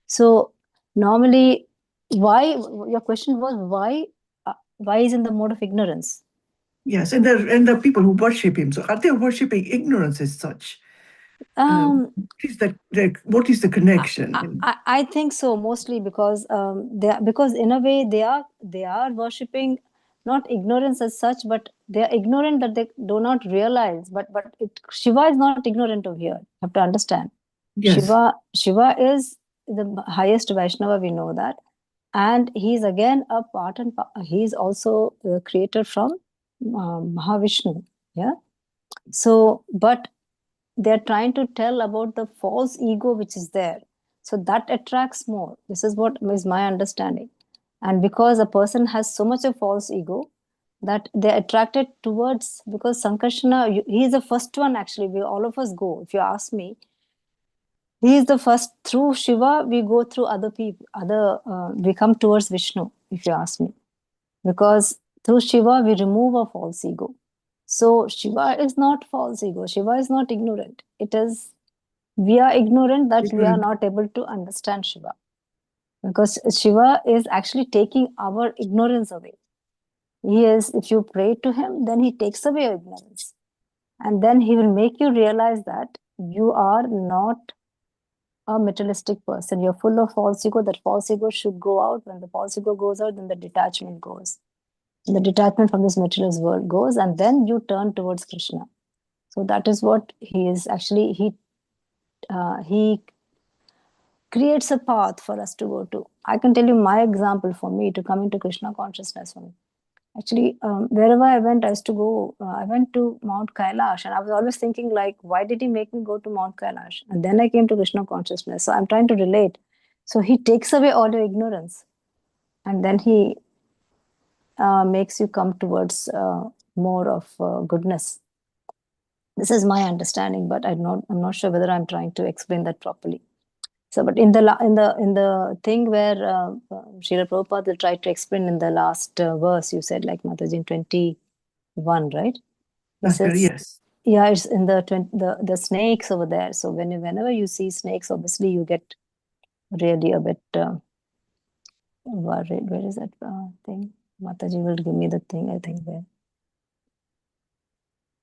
So normally, why? Your question was why is in the mode of ignorance? Yes, and the people who worship him. So are they worshipping ignorance as such? What is the connection? I think so, mostly because because in a way they are worshipping not ignorance as such, but they are ignorant that they do not realize. But Shiva is not ignorant of here. You have to understand. Yes. Shiva is the highest Vaishnava, we know that, and he's again a part and he's also created from Mahavishnu. Yeah. So, but they're trying to tell about the false ego which is there, so that attracts more. This is what is my understanding. And because a person has so much of false ego that they're attracted towards, because Sankarsana, he is the first one actually. All of us go, if you ask me, he is the first. Through Shiva we go through other people, we come towards Vishnu, if you ask me, because through Shiva we remove our false ego. So Shiva is not false ego. Shiva is not ignorant. It is, we are ignorant that we are not able to understand Shiva. Because Shiva is actually taking our ignorance away. He is, if you pray to him, then he takes away your ignorance. And then he will make you realize that you are not a materialistic person. You're full of false ego. That false ego should go out. When the false ego goes out, then the detachment goes. The detachment from this materialist world goes, and then you turn towards Krishna. So that is what he is actually. He creates a path for us to go to. I can tell you my example for me to come into Krishna consciousness for me. Actually, wherever I went, I used to go. I went to Mount Kailash, and I was always thinking, like, why did he make me go to Mount Kailash? And then I came to Krishna consciousness. So I'm trying to relate. So he takes away all your ignorance, and then he makes you come towards more of goodness. This is my understanding, but I'm not sure whether I'm trying to explain that properly. So, but in the thing where Srila Prabhupada tried to explain in the last verse, you said like Mataji in 21, right? He says, Yes. yeah, it's in the snakes over there. So whenever you see snakes, obviously you get really a bit worried. Where is that thing? Mataji will give me the thing, I think, there.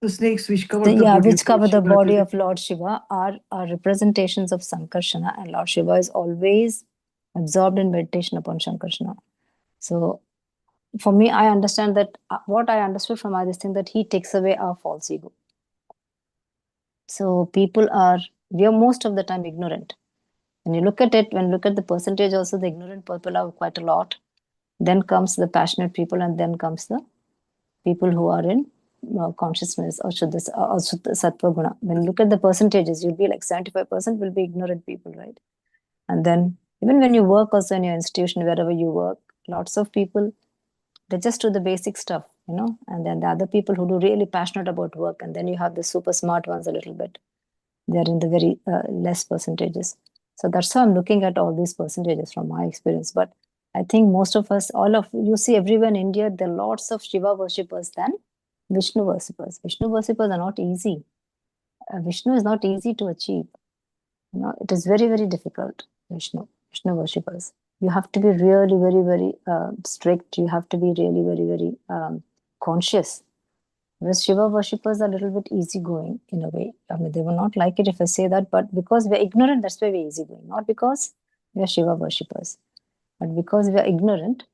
The snakes which cover the Yeah, body which of cover the Shiva, body of Lord Shiva are representations of Sankarsana, and Lord Shiva is always absorbed in meditation upon Sankarsana. So for me, I understand that what I understood from this thing, that he takes away our false ego. So we are most of the time ignorant. When you look at it, when you look at the percentage also, the ignorant people are quite a lot. Then comes the passionate people, and then comes the people who are in consciousness or Shuddha Sattva Guna. When you look at the percentages, you'll be like 75% will be ignorant people, right? And then even when you work also in your institution, wherever you work, lots of people, they just do the basic stuff, and then the other people who do really passionate about work, and then you have the super smart ones a little bit. They're in the very less percentages. So that's how I'm looking at all these percentages from my experience. But I think most of us, you see everywhere in India, there are lots of Shiva worshippers than Vishnu worshippers. Vishnu worshippers are not easy. Vishnu is not easy to achieve. It is very, very difficult, Vishnu worshippers. You have to be really very, very strict. You have to be really very, very conscious. Whereas Shiva worshippers are a little bit easygoing in a way. I mean, they will not like it if I say that, but because we're ignorant, that's why we're easygoing. Not because we are Shiva worshippers, but because we are ignorant,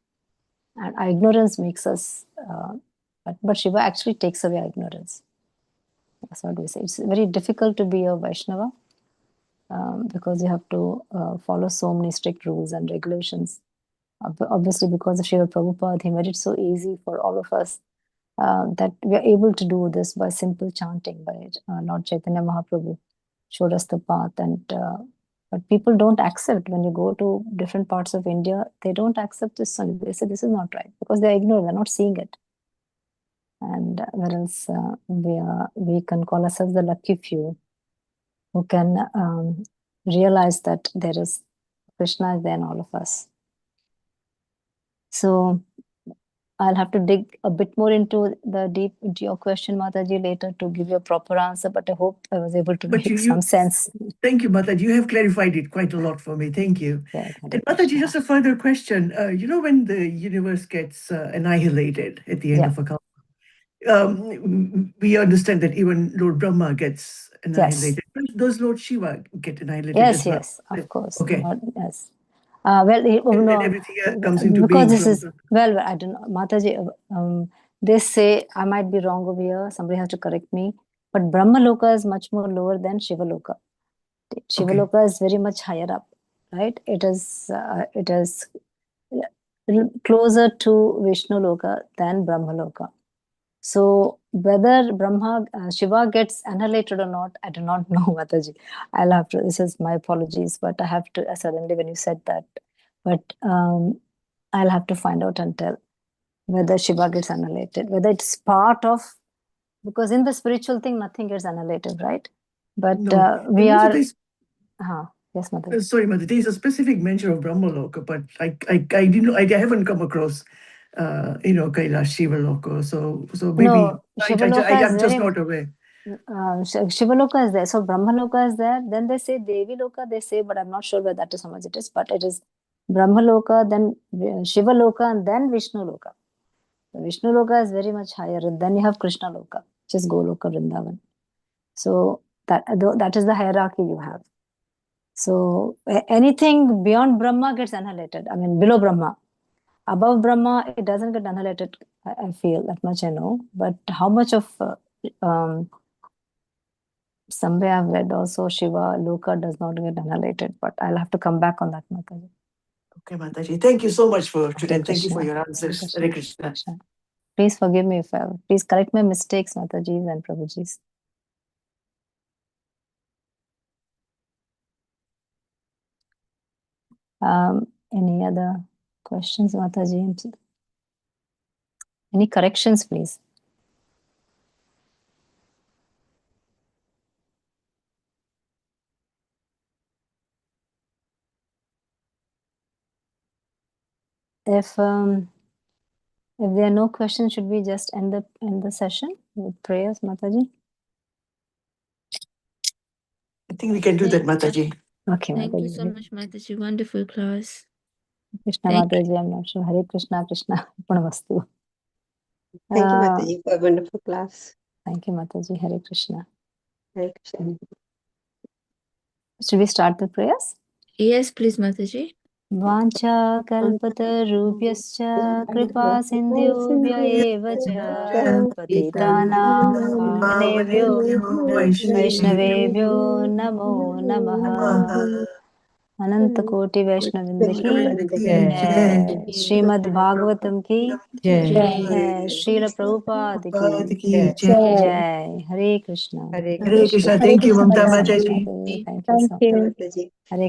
and our ignorance makes us. But Shiva actually takes away our ignorance. That's what we say. It's very difficult to be a Vaishnava because you have to follow so many strict rules and regulations. Obviously, because of Shiva Prabhupada, he made it so easy for all of us that we are able to do this by simple chanting by Lord Chaitanya Mahaprabhu showed us the path. But people don't accept. When you go to different parts of India, they don't accept this. They say this is not right because they're ignorant, they're not seeing it. And whereas we can call ourselves the lucky few who can realize that there is Krishna is there in all of us. So I'll have to dig a bit more into your question, Mataji, later to give you a proper answer, but I hope I was able to make some sense. Thank you, Mataji. You have clarified it quite a lot for me. Thank you. Yeah, and Mataji, just a further question. When the universe gets annihilated at the end of a kalpa, we understand that even Lord Brahma gets annihilated. Yes. Does Lord Shiva get annihilated yes, as well? Yes, of course. Okay. Yes. No, everything comes into because being this from is, well, I don't know, Mataji, they say, I might be wrong over here, somebody has to correct me, but Brahma Loka is much more lower than Shiva Loka. Shiva Loka is very much higher up, right? It is closer to Vishnu Loka than Brahma Loka. So whether Shiva gets annihilated or not, I do not know, Mataji. I'll have to, this is my apologies, but I have to, suddenly when you said that, but I'll have to find out and tell whether Shiva gets annihilated, whether it's part of, because in the spiritual thing, nothing gets annihilated, right? But we are, yes, Mataji. Sorry, Mataji, there is a specific mention of Brahma Loka, but I haven't come across Kailash Shiva Loka, so maybe No, Shiva Loka I'm just not aware. Shiva Loka is there, so Brahma Loka is there. Then they say Devi Loka, they say, but I'm not sure where that is, how much it is. But it is Brahma Loka, then Shiva Loka, and then Vishnu Loka. So Vishnu Loka is very much higher, and then you have Krishna Loka, which is Goloka Vrindavan. So that is the hierarchy you have. So anything beyond Brahma gets annihilated. I mean, below Brahma. Above Brahma, it doesn't get annihilated, I feel, that much I know. But how much of, somewhere I've read also, Shiva Loka does not get annihilated, but I'll have to come back on that, Mataji. Okay, Mataji. Thank you so much for today. Hare Thank you for Krishna. your answers. Hare Krishna. Please forgive me please correct my mistakes, Matajis and Prabhujis. Any other questions, Mataji? Any corrections, please? If there are no questions, should we just end the session with prayers, Mataji? I think we can do that, Mataji. Okay, Thank you Mataji. so much, Mataji. Wonderful class. Krishna Thank you. Mataji, I'm not sure. Hare Krishna, Krishna Arpanamastu. Thank you, Mataji, for a wonderful class. Thank you, Mataji. Hare Krishna. Hare Krishna. Should we start the prayers? Yes, please, Mataji. Vancha kalpatarubhyascha kripa sindhubhya eva cha patitanam pavanebhyo vaishnavebhyo namo namaha. अनंत कोटि वैष्णववृंद की जय। श्रीमद् भागवतम की जय। श्रील प्रभुपाद की जय। हरे Krishna. Hare Krishna. Thank you, Mamta Mataji. Thank you so much. Mataji. Hare